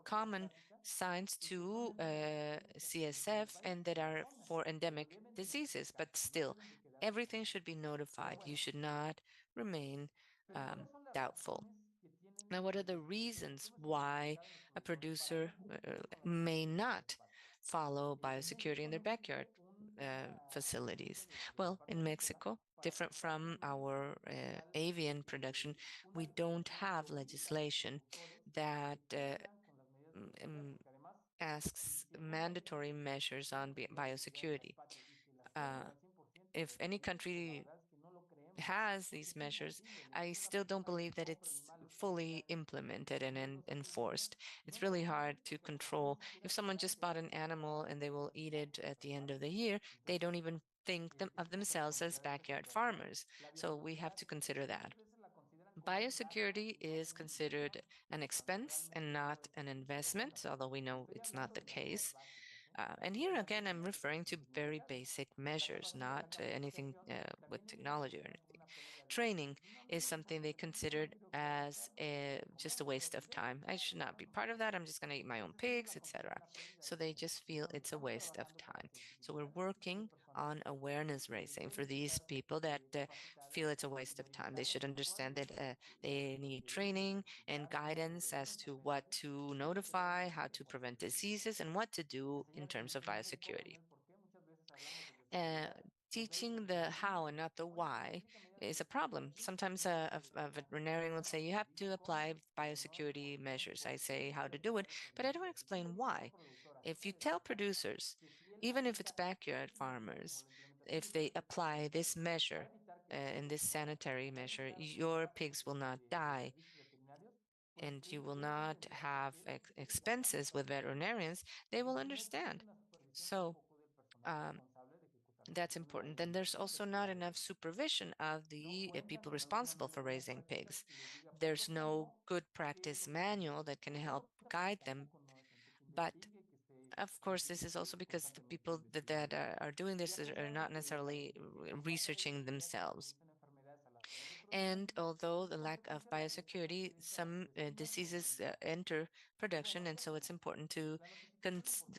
common signs to CSF and that are for endemic diseases, but still, everything should be notified. You should not remain doubtful. Now, what are the reasons why a producer may not follow biosecurity in their backyard facilities? Well, in Mexico, different from our avian production, we don't have legislation that asks mandatory measures on biosecurity. Uh, if any country has these measures, I still don't believe that it's fully implemented and enforced. It's really hard to control. If someone just bought an animal and they will eat it at the end of the year, they don't even think of themselves as backyard farmers. So we have to consider that. Biosecurity is considered an expense and not an investment, although we know it's not the case. And here again, I'm referring to very basic measures, not anything with technology or anything. Training is something they considered as just a waste of time. I should not be part of that. I'm just going to eat my own pigs, etc. So they just feel it's a waste of time. So we're working on awareness raising for these people that feel it's a waste of time. They should understand that they need training and guidance as to what to notify, how to prevent diseases, and what to do in terms of biosecurity. Uh, Teaching the how and not the why is a problem. Sometimes a veterinarian will say you have to apply biosecurity measures. I say how to do it, but I don't explain why. If you tell producers, even if it's backyard farmers, if they apply this measure and this sanitary measure, your pigs will not die and you will not have expenses with veterinarians, they will understand. So, um, that's important. Then there's also not enough supervision of the people responsible for raising pigs. There's no good practice manual that can help guide them. But of course, this is also because the people that are doing this are not necessarily researching themselves. And although the lack of biosecurity, some diseases enter production, and so it's important to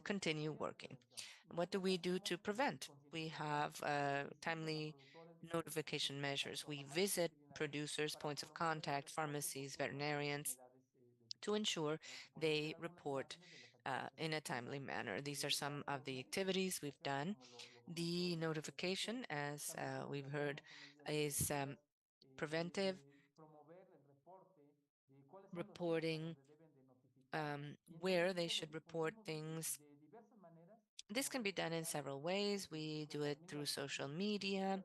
continue working. What do we do to prevent? We have timely notification measures. We visit producers, points of contact, pharmacies, veterinarians to ensure they report in a timely manner. These are some of the activities we've done. The notification, as we've heard, is preventive reporting, where they should report things. This can be done in several ways. We do it through social media,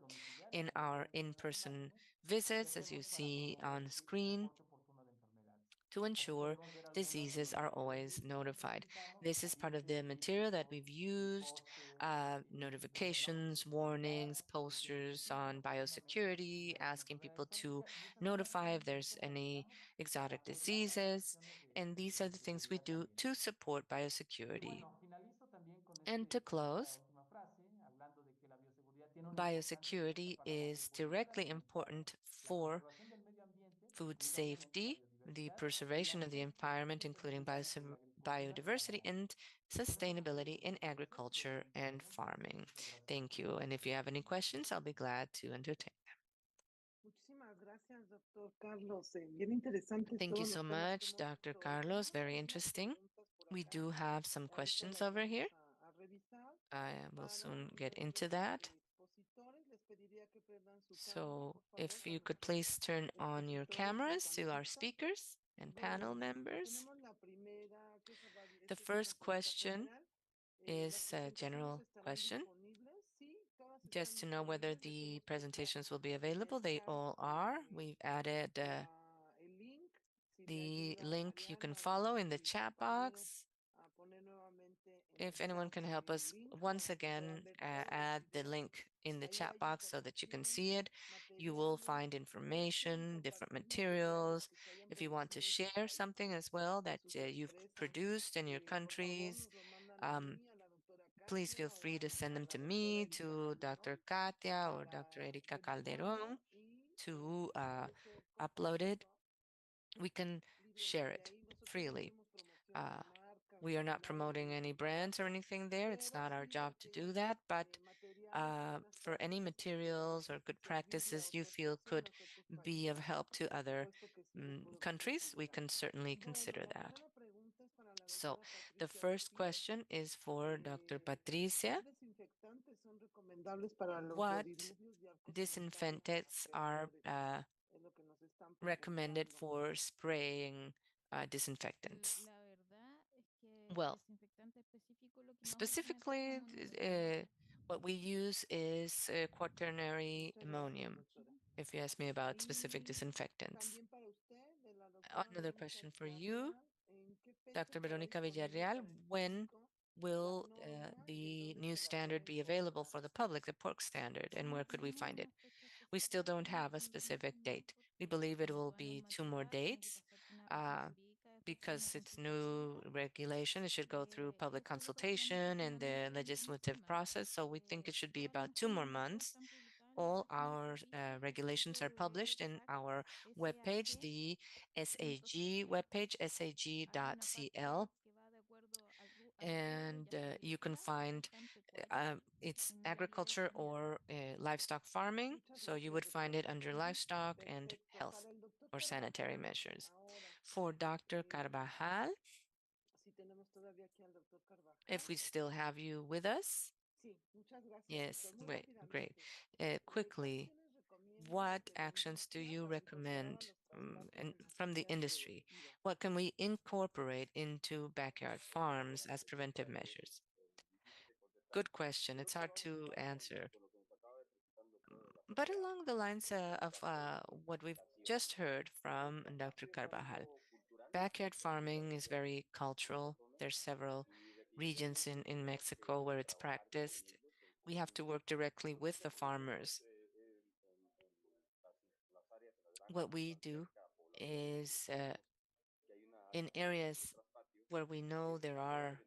in our in-person visits, as you see on screen, to ensure diseases are always notified. This is part of the material that we've used, notifications, warnings, posters on biosecurity, asking people to notify if there's any exotic diseases. And these are the things we do to support biosecurity. And to close, biosecurity is directly important for food safety, the preservation of the environment, including biodiversity and sustainability in agriculture and farming. Thank you. And if you have any questions, I'll be glad to entertain. Muchísimas gracias, doctor Carlos. Bien interesante Thank you todos so los temas que much, hemos Dr. visto hoy. Carlos. Very Tenemos algunas interesting. preguntas por We acá. do have some Ahorita questions las over vamos here. a revisar. I will Para soon get into nuestros that. expositores, les pediría que prendan su cámara, So por if favor, you a could nuestros please turn on your expositores y cameras to our panelistas. speakers and panel Bueno, members. tenemos la primera, que esa va, The esta es una first pregunta question general. Las is a presentaciones general estarán question. disponibles. Sí, todas están Just to know whether disponibles. Les the hemos puesto presentations will be en el available. They chat all are. We've added el link. Si le the ayuda link you can Mariana o follow alguno in de the mis chat compañeros box. a poner nuevamente en If el anyone chat can help el us link once para que again puedan ver todo lo add que the tenemos. link in the Ahí chat hay box so that you can información, see it. You will materiales, find information, different contacto materials. informales que se hayan If you want to producido en sus share something as well en that sus you've empresas. produced in your Por favor, countries, nos lo mandan a mí, a la doctora please feel Katia free o to send a them la to doctora me, Erika to Dr. Calderón Katia or para Dr. Erika revisarlo Calderon, y to puede ser upload it. compartido We can share libremente it ahí. Nosotros no freely. hacemos promoción de marcas We are ni not nada de promoting any nuestro brands or trabajo, anything there. It's pero not our sí de job to do aquellos that. But materiales, buenas for any prácticas que puedan materials or good servirle a practices you otras feel could personas, a otros be of países, help to por other supuesto que sí, lo podemos countries, we considerar. can certainly Bueno, consider la that. primera pregunta es para la So doctora the Patricia first García. question is for Dr. Patricia. ¿Qué desinfectantes son recomendables para los What rodiluvios y arcos sanitarios de disinfectants are alrededores? Es lo que nos están recommended preguntando. for spraying disinfectants? Well, specifically, what we use is quaternary Muchas gracias, ammonium, doctora. if you ask me about specific Y disinfectants. también para usted, de la doctora Another Verónica question for you, Villarreal, ¿en qué fecha Dr. estará Veronica disponible Villarreal. para el When público la will norma y en the dónde new se evaluará standard en be available for the porcentaje? public, the pork standard, and where could we find it? We still don't have a specific date. We believe it will be 2 more dates because it's new regulation. It should go through public consultation and the legislative process. So we think it should be about 2 more months. All our regulations are published in our webpage, the SAG webpage, sag.cl, and you can find it's agriculture or livestock farming. Muchas So you gracias, would find it doctora. under livestock and Perfecto. health Para el doctor or sanitary Carvajal, measures. ahora, For Dr. Carvajal, si tenemos todavía aquí al doctor Carvajal. if we still have you with us. Sí, muchas gracias, Yes, doctor. Muy great. rápidamente. Quickly, ¿Qué acciones recomienda what desde la actions do industria you para incorporar a recommend los trasplantes and en sus from the tareas industry? preventivas? What can we incorporate into backyard farms as preventive measures? Good question. It's hard to answer. But along the lines of what we've just heard from Dr. Carvajal, backyard farming is very cultural. There's several regions in Mexico where it's practiced. We have to work directly with the farmers. What we do is in areas where we know there are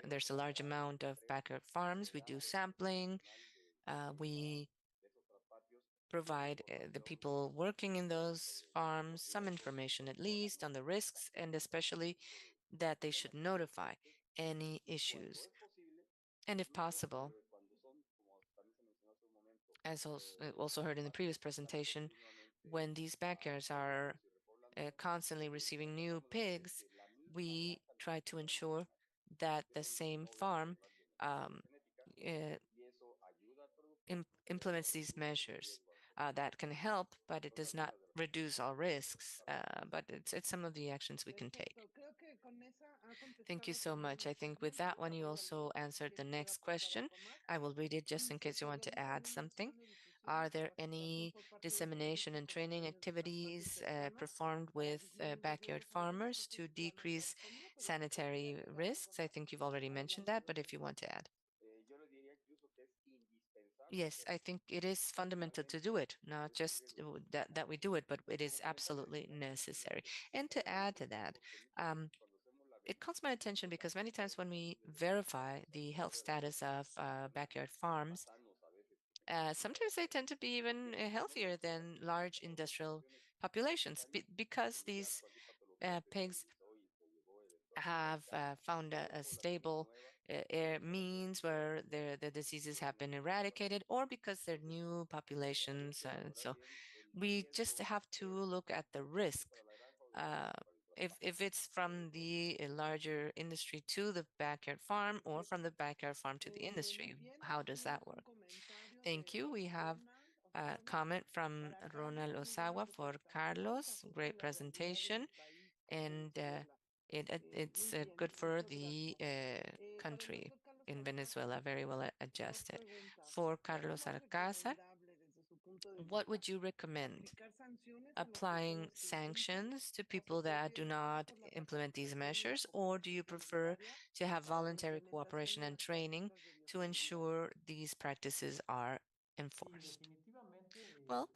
there's a large amount of backyard farms, we do sampling. We provide the people working in those farms some information at least on the risks and especially that they should notify any issues. And if possible, as also heard in the previous presentation, when these backyards are constantly receiving new pigs, we try to ensure that the same farm uh, implements these measures. That can help, but it does not reduce all risks. But it's some of the actions we can take. Thank you so much. I think with that one, you also answered the next question. I will read it just in case you want to add something. Are there any dissemination and training activities performed with backyard farmers to decrease sanitary risks? I think you've already mentioned that, but if you want to add. Yes, I think it is fundamental to do it, not just that we do it, but it is absolutely necessary. And to add to that, it calls my attention because many times when we verify the health status of backyard farms, sometimes they tend to be even healthier than large industrial populations because these pigs have found a stable means where the diseases have been eradicated or because they're new populations. So we just have to look at the risk. Uh, if it's from the larger industry to the backyard farm or from the backyard farm to the industry, how does that work? Thank you. We have a comment from Ronald Osawa for Carlos. Great presentation. And it's good for the country in Venezuela, very well adjusted. For Carlos Alcázar, what would you recommend? Applying sanctions to people that do not implement these measures, or do you prefer to have voluntary cooperation and training to ensure these practices are enforced? Well,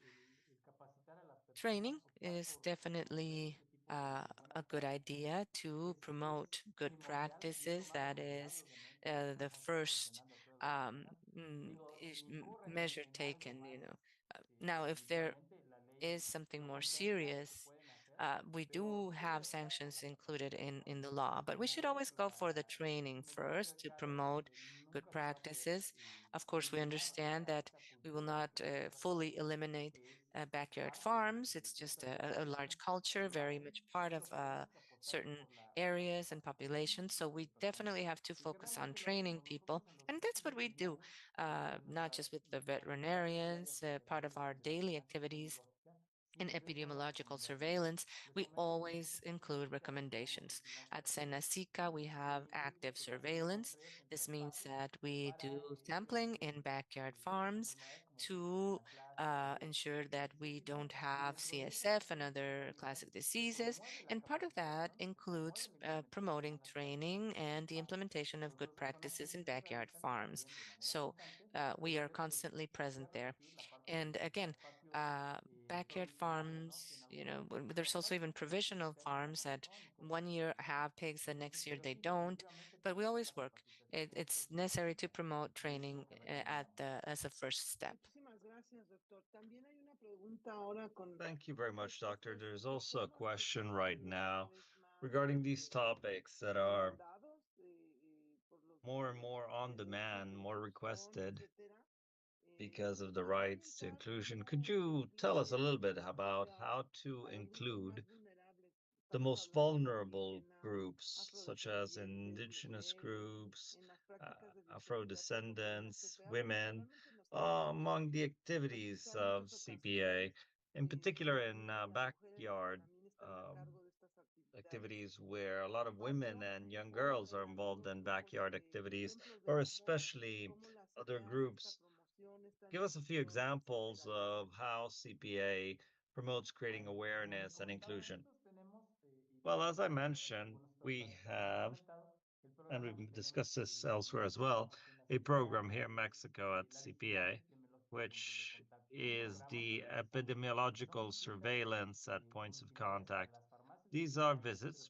training is definitely a good idea to promote good practices. That is the first measure taken, you know. Now, if there is something more serious, we do have sanctions included in the law, but we should always go for the training first to promote good practices. Of course, we understand that we will not fully eliminate backyard farms. It's just a large culture, very much part of certain areas and populations. So we definitely have to focus on training people. And that's what we do, not just with the veterinarians, part of our daily activities in epidemiological surveillance, we always include recommendations. At Senacica, we have active surveillance. This means that we do sampling in backyard farms to ensure that we don't have CSF and other classic diseases. And part of that includes promoting training and the implementation of good practices in backyard farms. So we are constantly present there. And again, uh, backyard farms, you know, there's also even provisional farms that one year have pigs, the next year they don't. But we always work. It's necessary to promote training as a first step. Thank you very much, Doctor. There's also a question right now regarding these topics that are more and more on demand, more requested because of the rights to inclusion. Could you tell us a little bit about how to include the most vulnerable groups, such as indigenous groups, Afro descendants, women, among the activities of CPA, in particular in backyard um, activities where a lot of women and young girls are involved in backyard activities, or especially other groups. Give us a few examples of how CPA promotes creating awareness and inclusion. Well, as I mentioned, we have, and we've discussed this elsewhere as well, a program here in Mexico at CPA, which is the epidemiological surveillance at points of contact. These are visits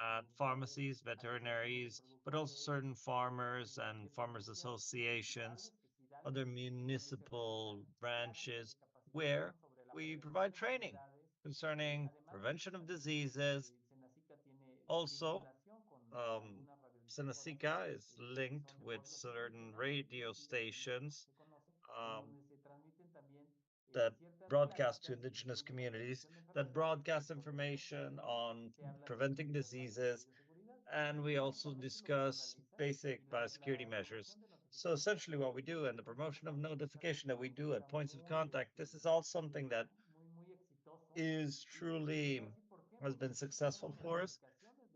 at pharmacies, veterinaries, but also certain farmers and farmers associations, other municipal branches, where we provide training concerning prevention of diseases. Also, um, Senacica is linked with certain radio stations that broadcast to indigenous communities, that broadcast information on preventing diseases, and we also discuss basic biosecurity measures. So essentially what we do and the promotion of notification that we do at points of contact, this is all something that is truly has been successful for us.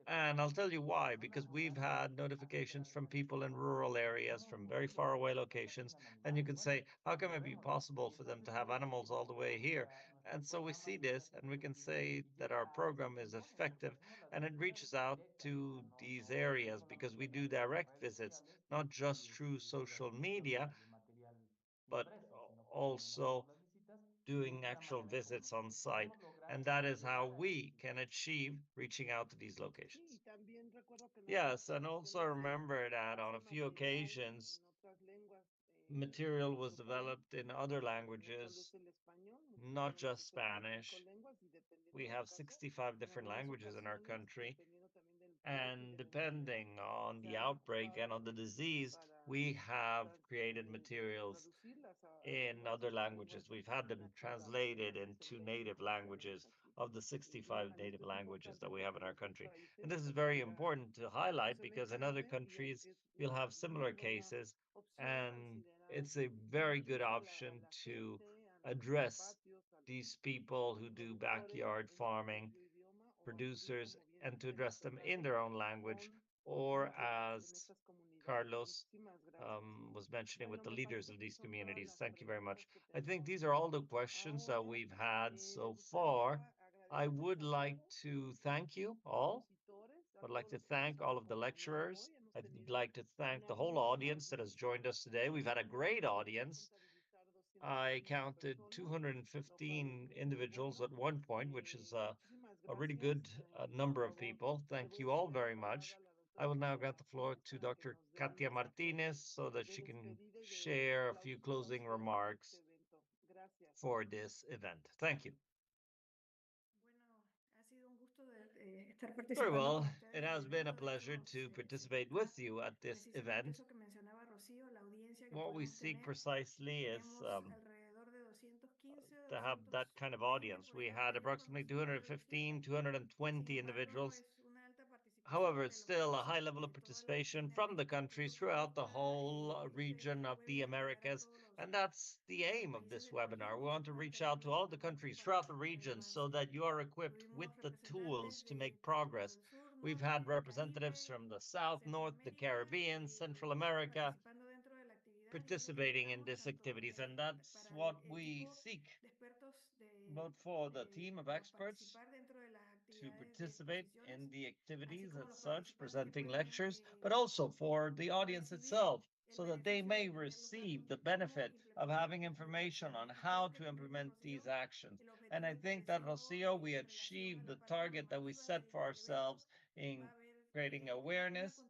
And I'll tell you why, because we've had notifications from people in rural areas, from very far away locations, and you can say, how can it be possible for them to have animals all the way here? And so we see this, and we can say that our program is effective, and it reaches out to these areas because we do direct visits, not just through social media, but also doing actual visits on site. And that is how we can achieve reaching out to these locations. Yes, and also remember that on a few occasions, material was developed in other languages, not just Spanish. we have 65 different languages in our country. And depending on the outbreak and on the disease, we have created materials in other languages. We've had them translated into native languages of the 65 native languages that we have in our country. And this is very important to highlight because in other countries, you'll have similar cases, and it's a very good option to address these people who do backyard farming, producers, and to address them in their own language, or as Carlos was mentioning, with the leaders of these communities. Thank you very much. I think these are all the questions that we've had so far. I would like to thank you all. I'd like to thank all of the lecturers. I'd like to thank the whole audience that has joined us today. We've had a great audience. I counted 215 individuals at one point, which is a really good number of people. Thank you all very much. I will now grant the floor to Dr. Katia Martinez so that she can share a few closing remarks for this event. Thank you. Very well. It has been a pleasure to participate with you at this event. What we seek precisely is to have that kind of audience. We had approximately 215, 220 individuals. However, it's still a high level of participation from the countries throughout the whole region of the Americas. And that's the aim of this webinar. We want to reach out to all the countries throughout the region so that you are equipped with the tools to make progress. We've had representatives from the South, North, the Caribbean, Central America participating in these activities. And that's what we seek. But for the team of experts to participate in the activities as such, presenting lectures, but also for the audience itself, so that they may receive the benefit of having information on how to implement these actions. And I think that, Rocio, we achieved the target that we set for ourselves in creating awareness.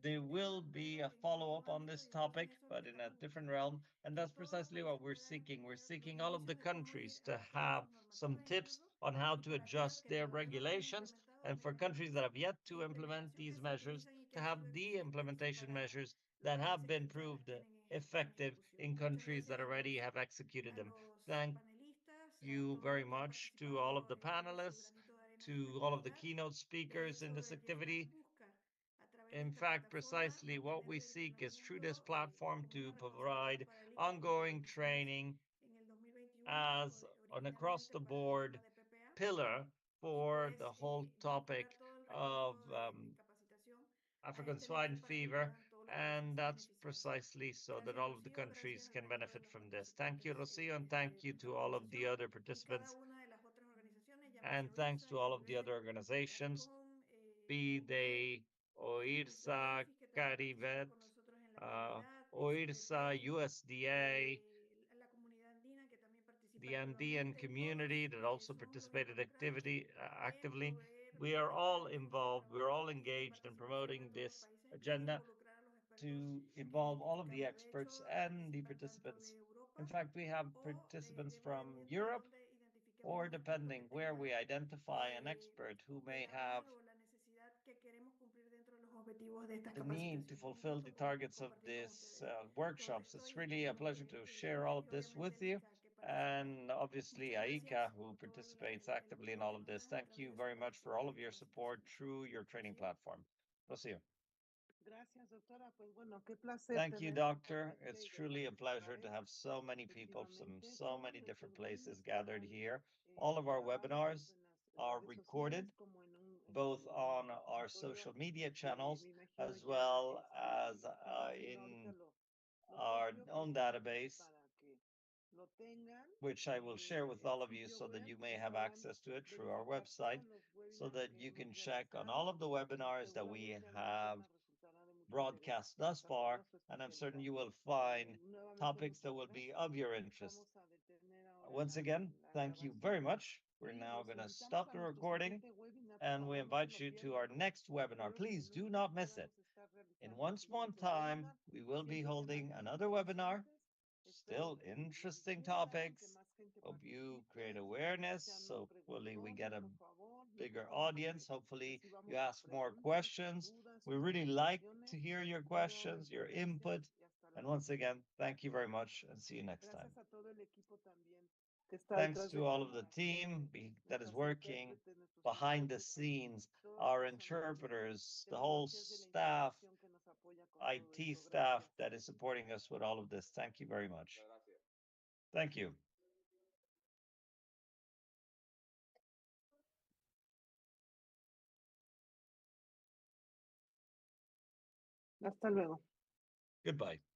There will be a follow-up on this topic, but in a different realm. And that's precisely what we're seeking. We're seeking all of the countries to have some tips on how to adjust their regulations, and for countries that have yet to implement these measures, to have the implementation measures that have been proved effective in countries that already have executed them. Thank you very much to all of the panelists, to all of the keynote speakers in this activity. In fact, precisely what we seek is through this platform to provide ongoing training as an across the board pillar for the whole topic of African swine fever. And that's precisely so that all of the countries can benefit from this. Thank you, Rocio, and thank you to all of the other participants. And thanks to all of the other organizations, be they OIRSA, CARIVET, OIRSA, USDA, the Andean community that also participated actively. We are all involved. We're all engaged in promoting this agenda to involve all of the experts and the participants. In fact, we have participants from Europe, or depending where we identify an expert who may have the need to fulfill the targets of this workshops. It's really a pleasure to share all of this with you. And obviously, Aika, who participates actively in all of this. Thank you very much for all of your support through your training platform. Rocio. Thank you, Doctor. It's truly a pleasure to have so many people from so many different places gathered here. All of our webinars are recorded both on our social media channels as well as in our own database, which I will share with all of you so that you may have access to it through our website, so that you can check on all of the webinars that we have broadcast thus far, and I'm certain you will find topics that will be of your interest. Once again, thank you very much. We're now going to stop the recording, and we invite you to our next webinar. Please do not miss it. In one small time, we will be holding another webinar, still interesting topics, Hope you create awareness. So hopefully we get a bigger audience. Hopefully you ask more questions. We really like to hear your questions, your input. And once again, thank you very much and see you next time. Thanks to all of the team that is working behind the scenes, our interpreters, the whole staff, IT staff that is supporting us with all of this. Thank you very much. Thank you. Hasta luego. Goodbye.